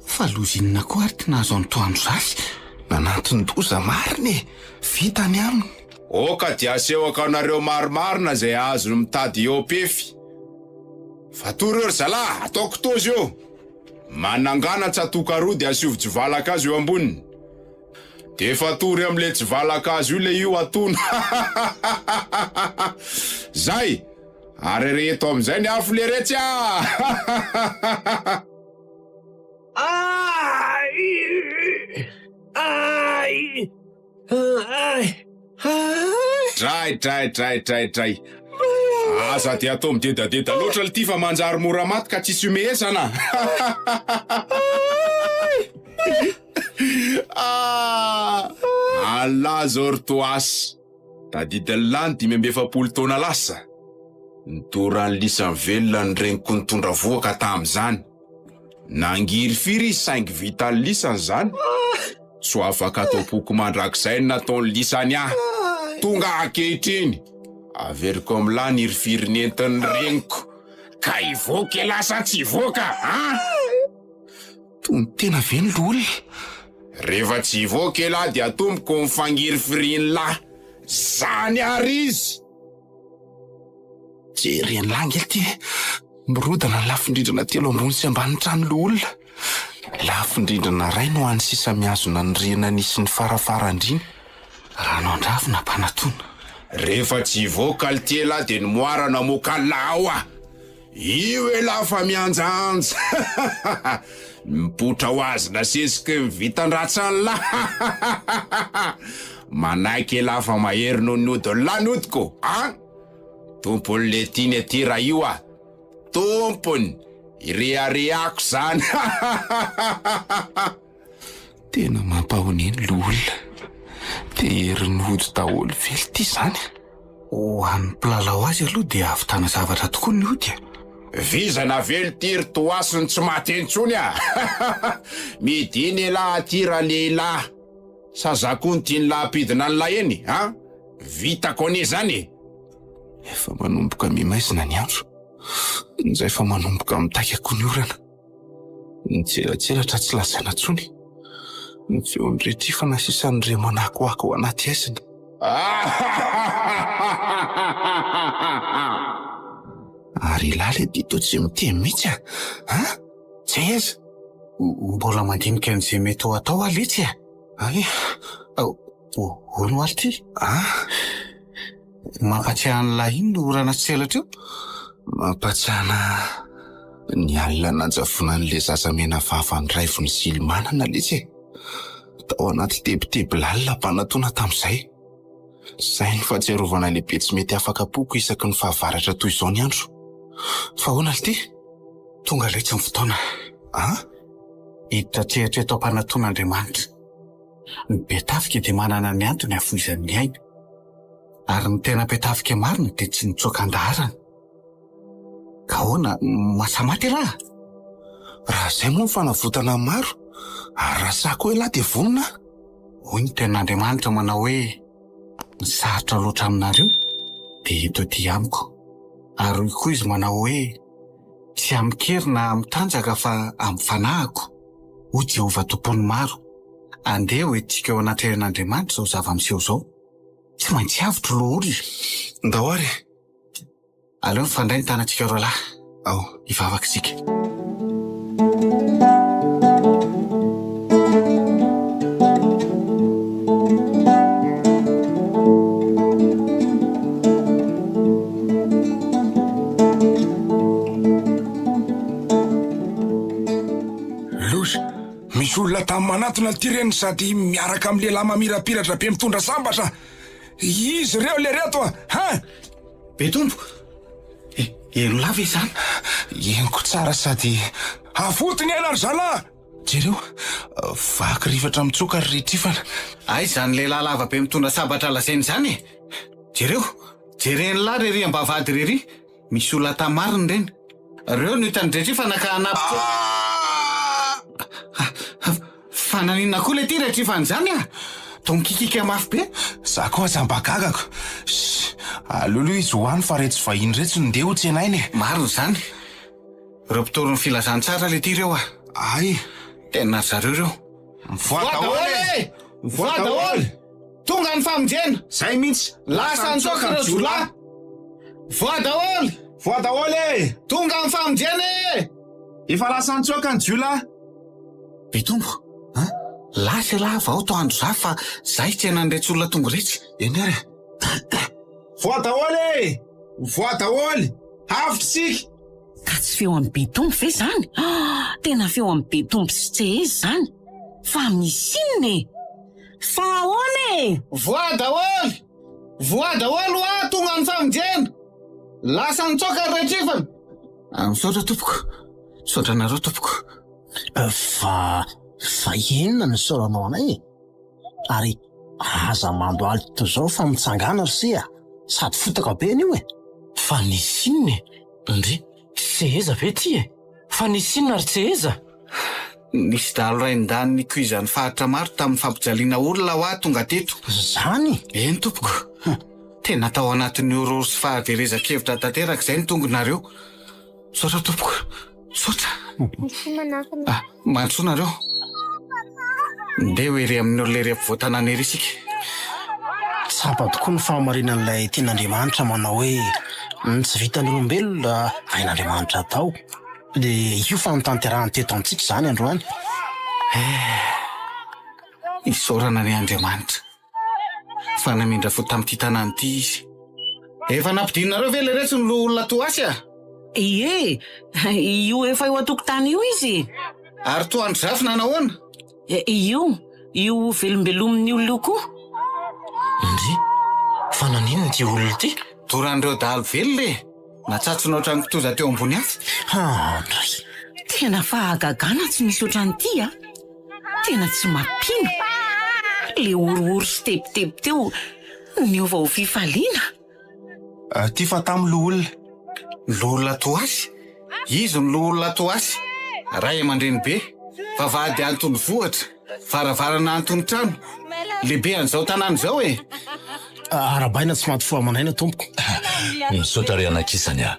Fa lozinina koa ary ty nahazo any toandro zafy. Nanaton-doza mariny vitany aminy. Oka dia asehoko anareo marimarina zay azony mitady eo pefy. Fa tory ry zalahy, ataoko tozy eo. Manangana tsy atokarody dia asiovy tsivalaka azy eo amboniny. De fa tory am'le tsivalaka azy io le io atona. Zay, ary reto am'izay ny afo le retsy Tray. Asa ty atao midedadeda loatra le ty fa manjary mora maty ka tsisy omehesana. Allah zao ry toasy. Tadidiny lany 5 taona lasa. Nitoran'ny lisan'ny velona ny regniko nitondra voaka tam'izany. Nangiry firy izy saingy vitan'ny lisany zany. Tsy afaka atao poko mandrakizay ny nataon'ny lisany tonga ankehitriny. Averiko am'lany irifiry nentin'ny regniko. Ka ivoaka e lasa tsy ivoaka, Tony tena ve ny lolona? Rehefa tsy ivoaka lahy dia tomboko mifangiry firiny lahy. Zany ary izy. Jereny langely ty. Mirodana ny lafindrindrana 3 ambony sy ambany trano lolona. Lafindrindrana ray no any sisa miazona ny rena nisy ny farafarandriny. Rano andravona mpanatona. Rehefa tsy ivoaka le lahy dia ny moarana moka lawa. Io e lahy fa mianjaanja. Mipotra ho azy na sesiky mivitan-dratsany lahy. Manaiky lahy fa mahery no nody lanodiko. Tompony le tiny aty raha io tompony ireareako zany. Tena mampahoneny lolona. Te herin'ody daholo vely ty zany. Ho an'ny mpilalao azy aloha dia ahavitana zavatra tokoa ny ody. Vizana velo tiry toasiny tsy matentsony midiny lahy atira lehilahy. Sazako ny tiany lahy apidina ny lahy eny, vitako ane zany. Efa manomboka mimaizina ny andro. Nizay fa manomboka mitakako ny orana. Nitselatselatra tsy lazaina tsony. Ny feon'ny rehetra na sisan'ny re manakoako ao anaty aiziny. Ary lahy le dito tsy miteny mihitsy tsy aiza. Mbola mandinika an'izay mety ho atao alitsy Hono ary ty? Mampatsiahan'ilay iny no orana tselatra io? Mampatsiahana ny alina nanjavona an'le zazamena vavany raivony Zilimanana litsy. Tao anaty tebiteby lalina mpanatona tam'izay. Zay ny fahatsiarovana lehibe tsy mety afaka poko isaky ny fahavaratra toy izao ny andro. Fa hoana ty? Tonga lay tsy ny fotoana. Hiditra tsehatreto am-panaton'Andriamanitra. Ny betafika dia manana ny antony hafoizan'ny aina. Ary ny tena betafika marina dia tsy nitsoakan-daharana. Ka hoana masamaty raha? Raha zay moa ny fanavotana maro, ary raha sako hoe lahy dia vonona. Hoy ny ten'Andriamanitra manao hoe ny sarotra loatra aminareo dia hito aty amiko. Ary hoy koa izy manao hoe tsy amikery na mitanjaka fa amfanahako. Hoy Jehovah tompony maro. Andeha ho etika ao anaty ren'Andriamanitra zao zava-miseho zao. Tsy maintsy avotro loholo. Ndao ary. Aleo mifandray ny tanantsika roa lahy. Hivavaka isika. Misy olona tamin'ny manatona ty reny sady miaraka amin'ny lehilahy mamirapiratra be mitondra sambatra. Izy reo le reto Betombo, eno lava izany. Eniko tsara sady afotony iana ry zalahy. jereo vaky rivatra mitsoka ry retrifana. Ay, zany lehilahy lava be mitondra sabatra lazainy zany e. Jereo, jereny lahy rery ambavady rery. Misy olona tamariny reny. Reo no hitany retrifana ka hanapitra. Fananinona koa le ty retrifana zany a. Tonkikika mafy be. Za koa zambagagako. Alolo izy hoany fa retsy vahiny retsy no ndeha ho tsenainy. Mariny zany. Reo mpitory ny filazantsara le ty reo a. Ay, tena zareo reo. voadaholy! Voadaholy! Tonga ny famonjena! Zay mihitsy. Lasa nitsoka reo jolahy! Voadaholy! Voadaholy! Tonga ny famonjena e! Efa lasa nitsoka ny jiolahy. Betombo, lasa lahy vao to andro za fa zay tsy enaniretsy olona tonga retsy. Eny ary. Voadaholy! Voadaholy! Avitsika! Ka tsy feo amin'ny betombo ve zany? Tena feo amin'ny betombo sy tsy izy zany. Fa misy inona e? Fa ahoana e? Voadaholy! Voadaholy hoa tonga ny famonjena! Lasa nitsoka ny retrifana! Misaotra tompoko. Misaotra nareo tompoko. Fa inona ny soranao anay e? Ary aza mando alito zao fa mitsangana ry sia. Sady fotaka be an'io e. Fa nisy inona e? Ndry, seheza ve ty e? Fa nisy inona ary seheza? Nisy dalo ray ndany ny kuizan'ny faritra maro tamin'ny fampijaliana olona ho ahy tonga teto. Zany? Eny tompoko. Tena tao anatin'ny ororo sy fahaverezan-kevitra tanteraka izay ny tongonareo. Misaotra tompoko. Misaotra. Mantsoa nareo. Ndeha ho ery amin'ny olona ery ampovoan-tanàna ery isika. Tsapa tokoa ny fahamarinan'ilay tian'Andriamanitra manao hoe ny tsy vitan'ny olombelona hain'Andriamanitra atao. Le io fa nitanterahany teto antsika zany androany. Isaorana ny Andriamanitra. Fa namindra fo tamin'ity tanàna ity izy. Efa nampidinareo ve le retsy ny olona to asy a? Ie, io efa eo an-tokotany io izy. Ary to andro zafina nahoana? Io velombelomin'ny olona koa. Ndry, fa nanino ty olona ty? Toran'ireo dalo velona e. Natsatsinao trano kitoza teo ambony aty. Andray. Tena fahagagana tsy misy ohatran'ity a. Tena tsy mampino. Le orooro sy tebotebo teo niova ho fifaliana. Ty fa tamin'ny loolona. Loolona to asy? Izy ny loolona to asy? Ray aman-dreny be. Vavahady antony vohatra. Varavarana antony trano. Lehibe an'izao tanàna zao e. Arabaina tsy maty foamanaina tompoko. Misaotra ry anakisany a.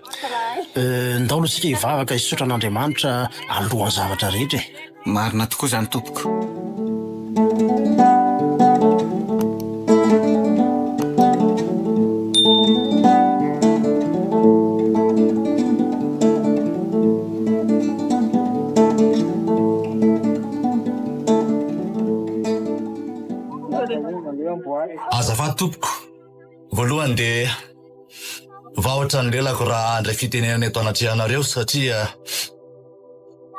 Ndaolo sika hivavaka hisaotra an'Andriamanitra alohan'ny zavatra rehetra e. Marina tokoa zany tompoko. Azafady tompoko. Voalohany dia vahoatra ny lelako raha andray fitenenana eto anatrihanareo satria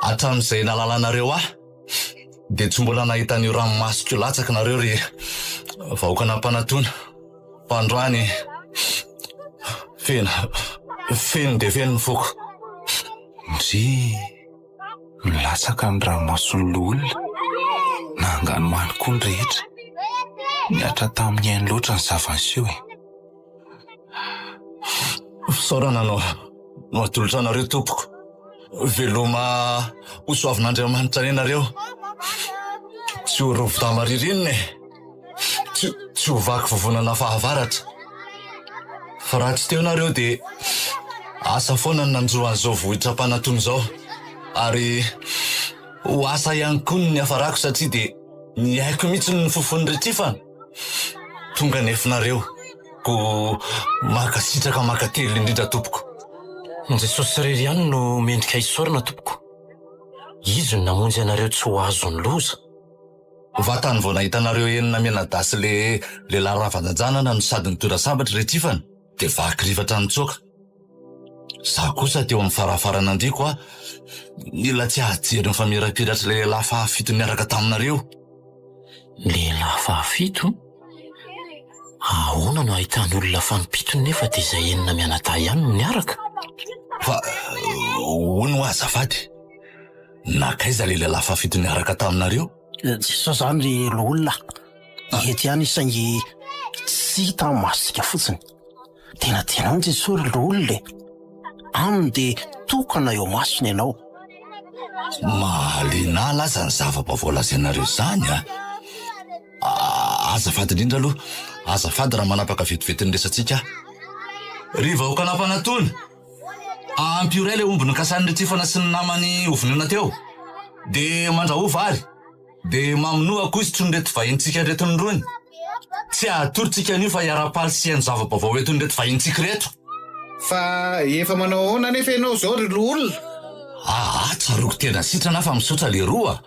hatramin'izay nalalanareo ahy dia tsy mbola nahita an'io ranomasoko latsaka nareo ry vahoaka nampanatona. Fa androany feno dia feno ny foko. Ndry milatsaka ny ranomason'ny olona. Nangano many koa ny rehetra. Niatra tamin'ny hainy loatra ny zava-niseho e. Fisaorana no atolotra anareo tompoko. Veloma ho soavin'Andriamanitra any nareo. Tsy ho rovo tamaririnina e. Tsy ho vaky vovonana fahavaratra. Fa raha tsy teo nareo dia asa foana ny nanjoan'izao vohitra-panatony zao. Ary ho asa ihany koa ny hafarako satria dia ny haiko mihitsy ny fofony retrifana. Tonga nefinareo ko makasitraka makatelo indrindra tompoko. Jesosy rery ihany no mendrika isaorana tompoko. Izy no namonjy anareo tsy ho azony loza. Vatany vao nahitanareo enina menadasy le laravanjanjanana no sady nitora sabatra retrifana dia vaky rivatra nitsoka. Za kosa teo amin'ny farafarana andriko a nila tsy hajery ny famirapiratra lehilahy fahafito niaraka taminareo. Lehilahy fahafito? Ahoana no ahitany olona fanimpitony nefa dia izay enina mianadahy ihany no niaraka? Fa hono azafady. nakaiza le lehilahy fafito niaraka taminareo? Sa zany ry loolona ety ihany saingy tsy hita masika fotsiny. Tena mihitsy sory loolona aminy dia tokana eo masony ianao. Mahalinala aza ny zava-baovao lazainareo zany a. Azafady indrindra aloha, azafady raha manapaka vetivetin'ny resantsika. Ry vahoaka nampanatony, ampio iray le omby nokasan'ny Retifana sy ny namany ovonina teo, de mandraho vary, de maminoa akozy reto vahintsika reto ny rony. Tsy atoritsika an'io fa iara-paly sy ny zava-baovao eto ny reto vahintsika reto. Fa efa manao ahoana nefa ianao zao ry loolona? Tsaroko tena sitrana fa misotra le roa.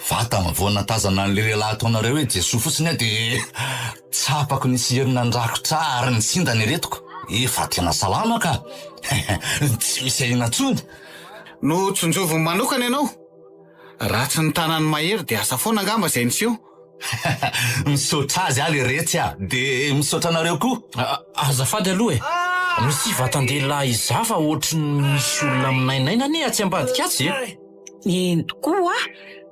Vata mavoana tazana n'le lehilahy ataonareo hoe Jesoa fotsiny de tsapako nisy herinandrako tsara ny sindany retiko. Efa tena salama ka. Tsy misy ahina tsony. No tsonjovony manokana ianao? Ratsy ny tanany mahery dia asa foana angamba izay niseho. Misotra azy aho le retsy a, de misotra anareo koa. Azafady aloha e. Misy vatan-dehilahy izafa ohatry ny misy olona minainaina ne atsy ambadika atsy e. Eny tokoa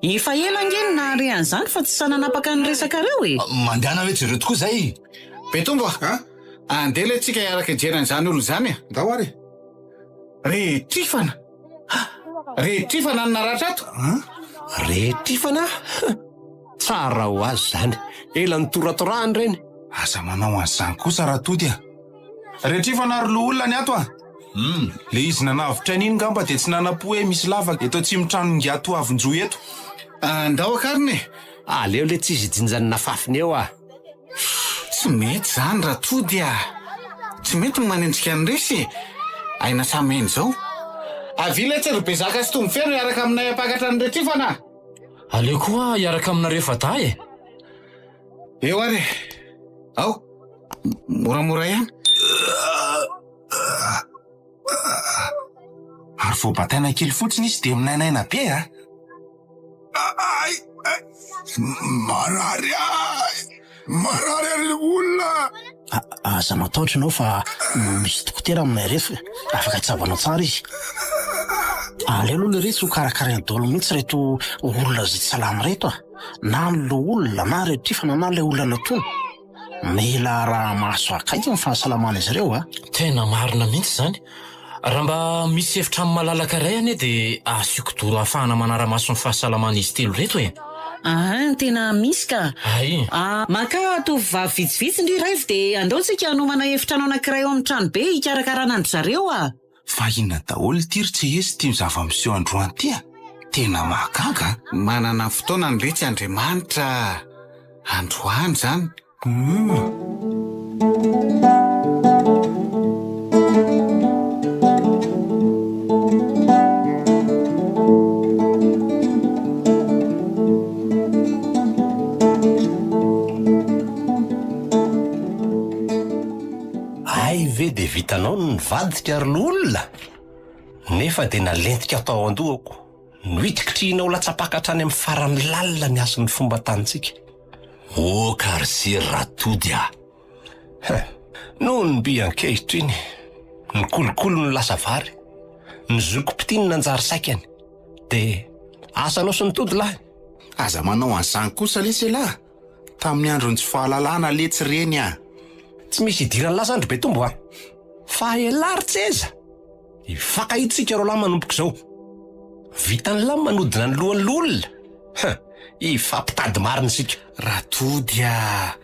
efa ela angeny nahare an'izany fa tsy sananapaka ny resakareo e. Mandehana hoe jereo tokoa zay. Betombo andeha le tsika iaraka ijeran'izany olo zany a. Ndao ary. Retifana ny naratra ato? Retifana? Tsara ho azy zany. Ela ny toratorahany reny. Aza manao an'izany kosa raha tody a. Retifana ry loolona ny ato a. Le izy nanavitra an'iny ngamba dia tsy nanapo hoe misy lavaka eto atsimon-trano ngiato avin-jo eto. Ndao akariny. Aleo le tsy izy jinjany nafafiny eo a. Tsy mety zany raha tody a. Tsy mety ny manendrika ny resy. Aina sameny zao. Avila tsy ry bezaka sy tombo feno iaraka aminay apakatra ny Retifana. Aleo koa iaraka aminareo fata e. Eo ary. Ao. Moramora ihany. Ary vao bataina kely fotsiny izy dia minainaina be a. Marary ary olona. Aza matahotra ianao fa misy dokotera aminay reto afaka hitsabanao tsara izy. Aleo aloha le reto ho karakaraina daholo mihitsy reto olona zay tsy salama reto a. Na ny lo olona na Retifana na le olona tony. Mila raha maso akaiky ny fahasalaman'izy ireo a. Tena marina mihitsy zany. Raha mba misy efitra amin'ny malalaka iray ane dia asiako doro ahafahana manara-maso ny fahasalaman'izy telo reto e. Tena misy ka. Ay. Maka tovovavy vitsivitsy ndry raivo dia andaontsika hanomana efitra anao anankiray ao amin'ny trano be hikarakarana andry zareo a. Fa inona daholo tiry tsy esy tia zava-miseho androany ty a. Tena mahagaga. Manana fotoana ny letsy Andriamanitra. Androany zany. Ay ve dia vitanao ny vadika ry loolona? Nefa dia nalentika tao an-dohako. Nohitikitrihinao latsapaka hatrany amin'ny farany lalina ny asy ny fomba tanitsika. Karzy ratody a. Noho ny bian-kehitriny, ny kolokolo ny lasa vary, ny zokopitiny nanjary saikany, dia asanao sy ny tody lahy. Aza manao an'izany kosa lesy lahy. Tamin'ny androny tsy fahalalana letsy reny a. Tsy misy idirany lasandro Betombo a. Fa elarytsy eza. Ifakahitsika ro lahy manomboka izao. Vitany lahy manodina ny lohan'ny olona. Ifampitady marina isika. Ratody a.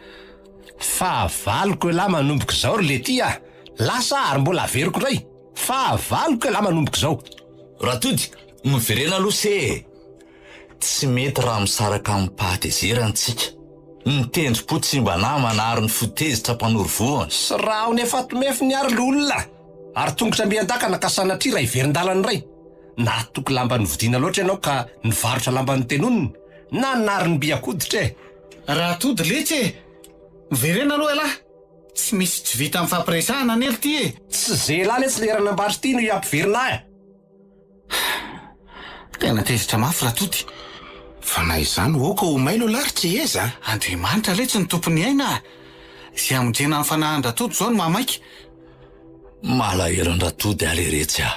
Fa valiko lahy manomboka izao ry lety a. Lasa ary mbola averiko ray. Fa valiko lahy manomboka izao. Ratody, miverena aloha se. Tsy mety raha misaraka amin'ny pahatezeransika. Ny tendrom-po tsy mba namana ary ny fotezitra mpanoro voana. Sy raha ho nefa tomefy ny ary olona. Ary tongotra mbian-daka nakasanatria raha iverin-dalany ray. Na toky lamba ny vodina loatra ianao ka nivarotra lamba ny tenoniny. Na nary ny biakoditra e. Ratody letsy e. Miverena aloha lahy. Tsy misy tsy vita amin'ny fampiresahana nely ty e. Tsy zela le tsy lerana ambaritry ty no iampiverina e. Tena tezitra mafy Ratody. Fa na izany oka ho mailo laritsy eza. Andriamanitra letsy ny tompony aina. Sy amonjena amin'ny fanahin Ratody zao ny mamaika. Malahelo ny Ratody ale retsy a.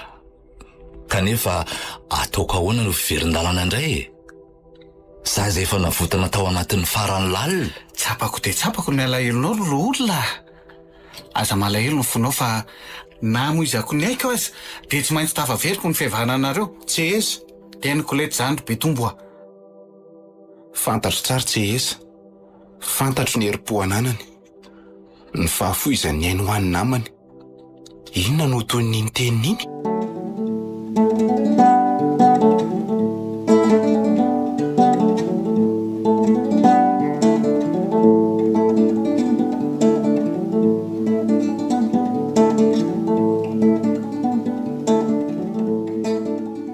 kanefa ataoko ahoana no fiverin-dalana indray e. Za zay efa navotana tao anatin'ny farany lalina. Tsapako dia tsapako ny alahelo lo olona. Aza malahelo ny fonao fa na moizako ny aiko aza dia tsy maintsy tafaveriko ny fihavananareo. Tsy eza. Teniko leto zany ry Betomboa. Fantatro tsara tsy eza. Fantatro ny herim-po ananany. Ny fahafoizany ainy ho any namany. Inona no toy ny teniny iny?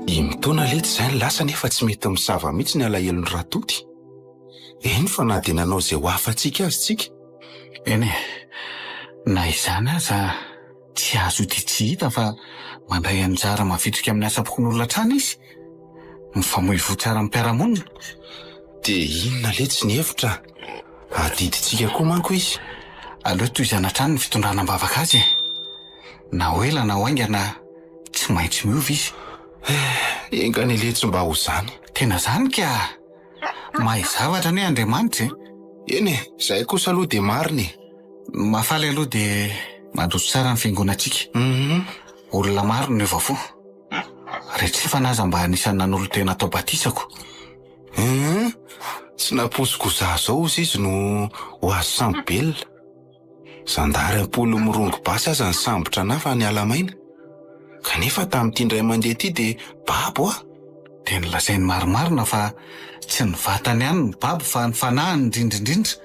Imitaona lety izay ny lasa nefa tsy mety misava mihitsy ny alahelony ratoty. Eny fa na dia nanao izay ho afa-tsika azy tsika. Eny e, na izany aza tsy azo ity tsy hita fa mandray anjara mavitrika amin'ny asa-pokon'olona trana izy. Mifamoivoho tsara amin'ny mpiara-monina. Dia inona letsy ny hevitra? Adiditsika koa manko izy. Aleo toy zanatrano ny fitondrana mbavaka azy e. Na ho ela na ho aingana tsy maintsy miova izy. Engany letsy mba ho zany. Tena zany ka mahay zavatra ny Andriamanitra e. Eny e, izay kosa aloha dia mariny. Mafaly aloha dia mandroso tsara ny fiangonantsika. Olona maro no efa fo. Rehetra naza mba anisan'ny nanolo tena atao batisako. Tsy naposiko za zao ozy izy no ho azo sambo belona. Zandary ampolo mirongo basy aza ny sambotra na fa ny alamaina. Kanefa tamin'ity indray mandeha ity dia babo ah. Dia nilazainy maromarona fa tsy ny vatany ihany ny babo fa ny fanahiny indrindraindrindra.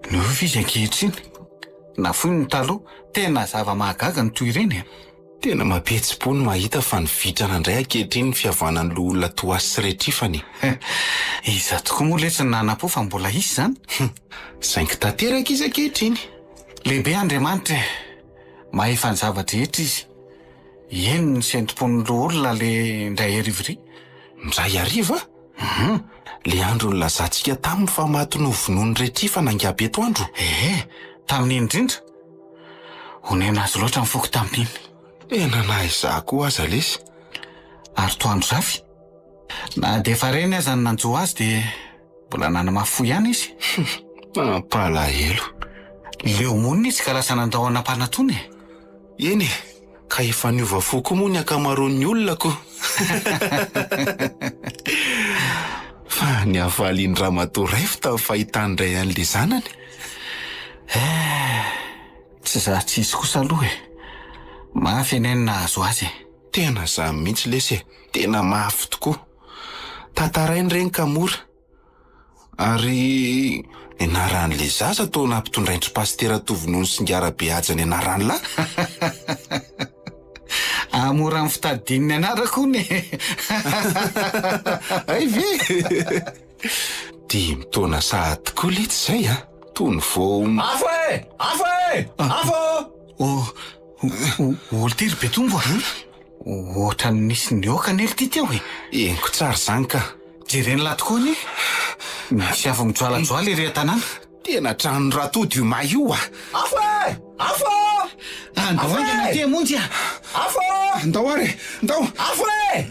Niova izy ankehitriny. Na foiny ny taloha tena zava-mahagaga ny toy ireny. Tena mampetsi-po ny mahita fa nivitrana indray ankehitriny ny fihavanan'ny olona Toasy sy Retrifany. Iza tokoa moa letsy ny nanam-po fa mbola izy zany. Saingy tanteraka izy ankehitriny. Lehibe Andriamanitra, mahay efa ny zavatra rehetra izy. Eny ny sentrom-pon'ny olona le indray arivory. Indray ariva? Le andro ny lazantsika taminy fa maty no vonoan'ny Retrifana angamba eto andro. Tamin'iny indrindra. Honena azy loatra ny foko tamin'iny. Tena nahay za koa aza lesy. Ary toandro zafy. Na dia efa reny aza ny nanjo azy dia mbola nanamafo ihany izy. Mampalahelo. Leo monina izy ka lasa nandao anam-panatony. Eny e, ka efa niova fo koa moa ny akamaroan'ny olona ko. Fa ny avaliany ramatoa Raivo tamin'ny fahitany indray an'le zanany. Tsy za tsy izy kosa aloha e. Mafy eneny nahazo azy. Tena za mihitsy lesy e. Tena mafy tokoa. Tantarainy ireny ka mora. Ary nianaran'le zaza tao nampitondraintry pastera tovinony sy ngarabe aja ny anaran'lahy. Amora amin'ny fitadininy anarako ny. Ay ve? 10 taona sahady tokoa letsy izay a. Toy ny vao. Afo e! Afo e! Afo! Olo ty ry Betombo. Ohatra nisy ny oka nely ty teo e. Eniko tsara zany ka. Jereny lahy tokoa ny. Misy afa mijoalajoala iry an-tanàna. Tena trano ratody io ma io a. Afo e! Afo! Andao aingana ty monjy a. Afo! Andao ary, andao. Afo e!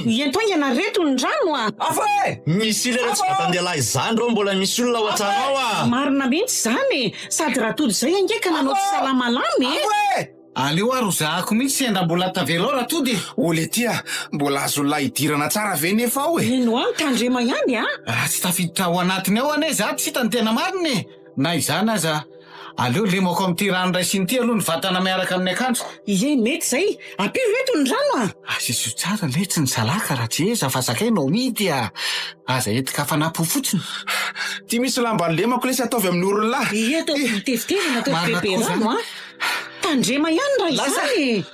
Iento aingana reto ny rano a. Afo e! Misy ilay tsy vatandehilahy izany reo mbola misy olona ao an-trano ao a. Marina mihitsy zany. Sady ratody zay angeka nanao tsy salamalamy e. Afo e! Aleo ary ho zahako mihitsy enda mbola tavelo ao ratody. Ole tia, mbola azo lahidirana tsara ve nefa ao e. Eno any tandrema ihany a. Tsy tafiditra ao anatiny ao ane za tsy hitany tena mariny. Na izany aza aleo lemako amin'ity rano ray sy nyty aloha ny vatana miaraka amin'ny akanjo. Ie mety zay. Ampio eto ny rano a. Asisio tsara letsy ny salaka raha tsy eza fa zakainao mity a. Aza etika fanapo fotsiny. Ty misy lamba lemako lesy ataovy amin'ny oron'lahy. Eto tevitevina atao bebe rano a. Tandrema ihany raha izany.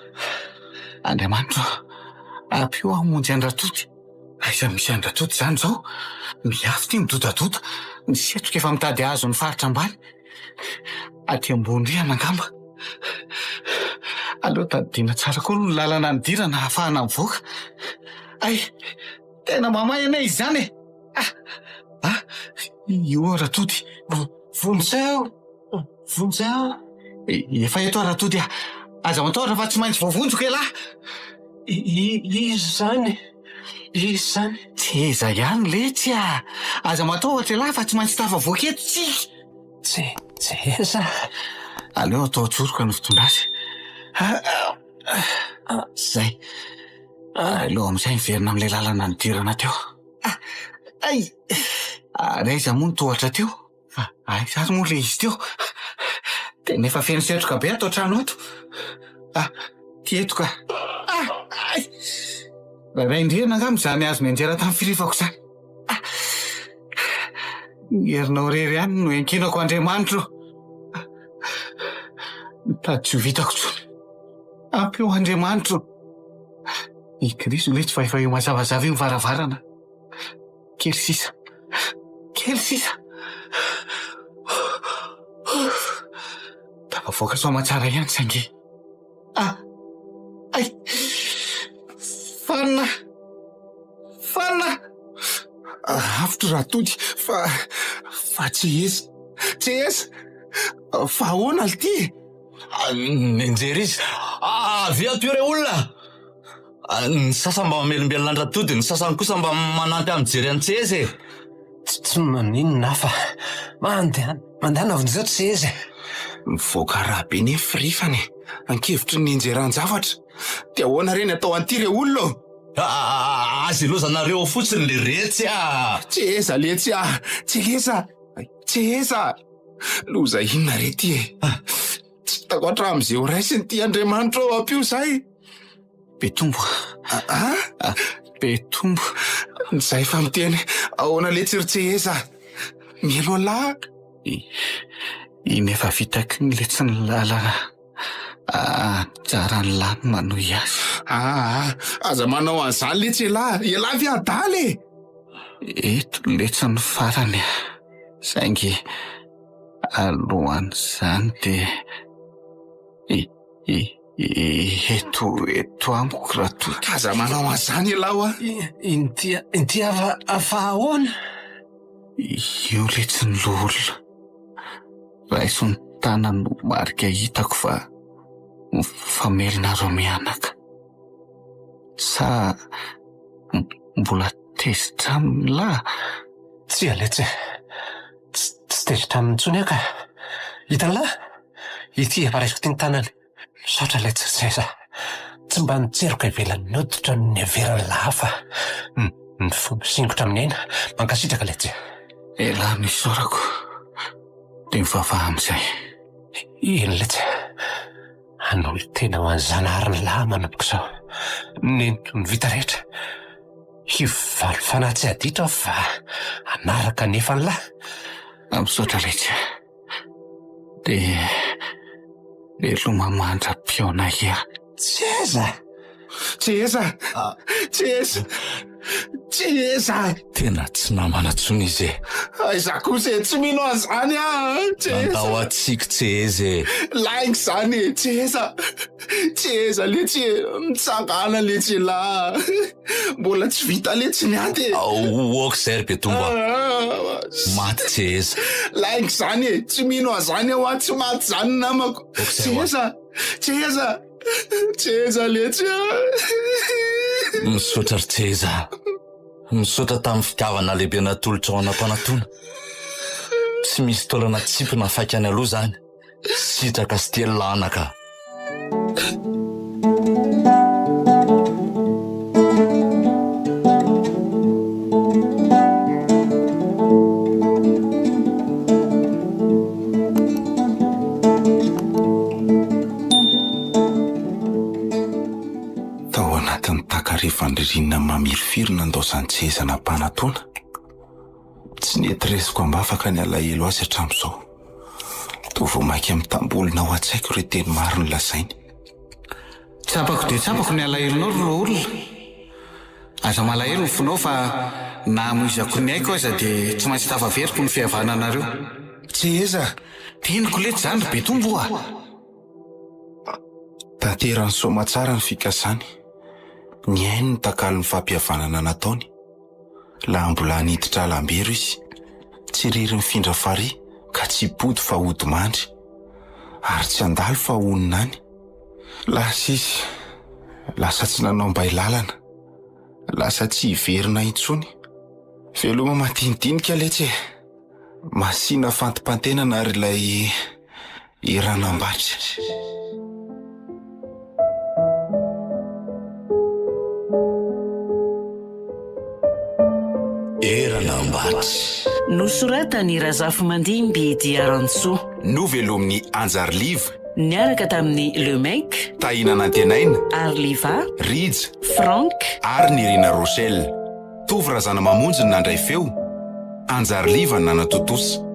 Andriamanitra, ampio aho monjy andratody. Aiza misy andratody zany zao. Miafy ty midotadoda. Ny setroka efa mitady azo ny faritra ambany. Aty ambony rihana angamba. Aleo tadidina tsara koa ny lalana nidirana ahafahana mivoaka. Ay, tena mamay anay izany e. Io ratody. Vonjao. Vonjao. Efa eto ratody a. Aza mataora fa tsy maintsy voavonjoko e lahy. Izy zany. Izy zany. Teza ihany letsy a. Aza matahotra lahy fa tsy maintsy tafavoaka eto tsika. Jeza. Aleo atao tsoroko ny fitondrasy. Zay. Aleo amin'izay miverina amin'ilay lalana nidirana teo. Raiza moa nitohatra teo. Sary moa le izy teo. Dia nefa feno setroka be atao trano ato. Tieto ka. Raha indrina angamba izany azo mianjera tamin'ny firifako izany. Herinao rery ihany no enkinako Andriamanitra. Mitady tsy ho vitako tsony. Ampy eo Andriamanitra. I Krisy ilay tsy fahefa eo mazavazava eo mivaravarana. Kely sisa. Kely sisa. Tafavoaka soamatsara ihany sange. Fanina. Fanina. Avotro raha tody fa tsy eza. Tsy eza. Fa ahoana ity? Nijery izy. Avy ato io re olona. Ny sasany mba mamelombelona andratody, ny sasany kosa mba manampy amin'ny jery an-tseza e. Tsy maninona fa mandehana avy tsy eza. Mivoaka raha be ny firifany. Ankevitry ny injeran-javatra. Dia ahoana reny atao an'ity re olona? Azy ilozanareo fotsiny le retsy a. Tsy eza letsy a. Tsy eza. Tsy eza. Loza inona rety e. Tsy takoatra amin'izay ho raisiny ity Andriamanitra ao ampio zay. Betombo. Betombo. Zay fa miteny ahoana letsy ry tsy eza. Mielo lahy. Nefa vitako ny letsy ny lalana. Tsara ny lahy manohy azy. Aza manao an'izany letsy lahy. Elahy vi adaly e. Eto letsy ny farany. Saingy alohan'izany dia eto amiko raha tody. Aza manao an'izany elahy a. Inty afa ahoana? Io letsy ny olona. Raiso ny tanany no marika hitako fa famelonareo mianaka. Sa mbola tezitra aminy lahy? Tsy aletsy. Tsy tezitra aminy intsony aka. Hitan'lahy? Ity efa raisiko ty ny tanany. Misaotra letsy zeza. Tsy mba nitseroka ivelan'ny hoditra ny everan'ny lahy fa ny fomba singotra amin'ny aina mankasitraka letsy. Elahy misaorako. Dia mivavaha amin'izay. Ino letsy? Anolo tena ho an'zanahary ny lahy manomboka izao. Nento ny vita rehetra. Hivaly fanahy tsy aditra fa anaraka nefa ny lahy. Misaotra letsy. Dia lomamandra-piona ia. Tsy eza. Tsy eza. Tsy eza. Tsy eza. Tena tsy namana tsony izy e. Aiza kosa tsy mino an'izany a. Andao atsika tsy eza e. Laing zany e. Tsy eza. Tsy eza letsy mitsangana letsy lahy. Mbola tsy vita letsy ny ady e. Oaka zay ry Betombo. Maty tsy eza. Laing zany e. Tsy mino an'izany aho a. Tsy maty zany namako. Tsy eza. Tsy eza. Tsy eza letsy a. Misaotra ry tsy eza. Misaotra tamin'ny fitiavana lehibe natolotra ao anam-panatona. Tsy misy taolana tsipona faiky any aloha zany. Sitraka sy telo lanaka. Tao anatin'ny takarivan-dririnina mamirifirina andao-zany tsy ezana mpanatona. Tsy nety resiko mba afaka ny alahelo azy hatramin'izao. Toa vao mainka amin'ny tambolona ao an-tsaiko ireo teny maro ny lazainy. Tsapako dia tsapako ny alahelonao ro olona. Aza malahelo ny finao fa nahamoizako ny aiko aza dia tsy maintsy tafaveriko ny fihavananareo. Tsy eza. Teniko letsy zany Betombo a. Tanterany soamatsara ny fikasany. Ny ainy ny takalo ny fampihavanana nataony. Laha mbola niditra alambero izy. Tsy riry mifindra fary ka tsy pody fa ody mandry. Ary tsy andalo fa onina any. Laha sisy Lasa tsy nanao mba ilalana, lasa tsy hiverina intsony. Veloma madinidinika letsy e. Masina fantimpantenana ary ilay iranam-batra. Eranam-batra. Nosoratany Razafimandimby Diarantsoa. Novelomin'ny Anjarliva, Niaraka tamin'ny Le Mec, Tahina Nantenaina, Arliva, Rija Frank, ary ny Rina Rochelle. Tovy razana mamonjy ny nandray feo, Anjarliva nanatotosa.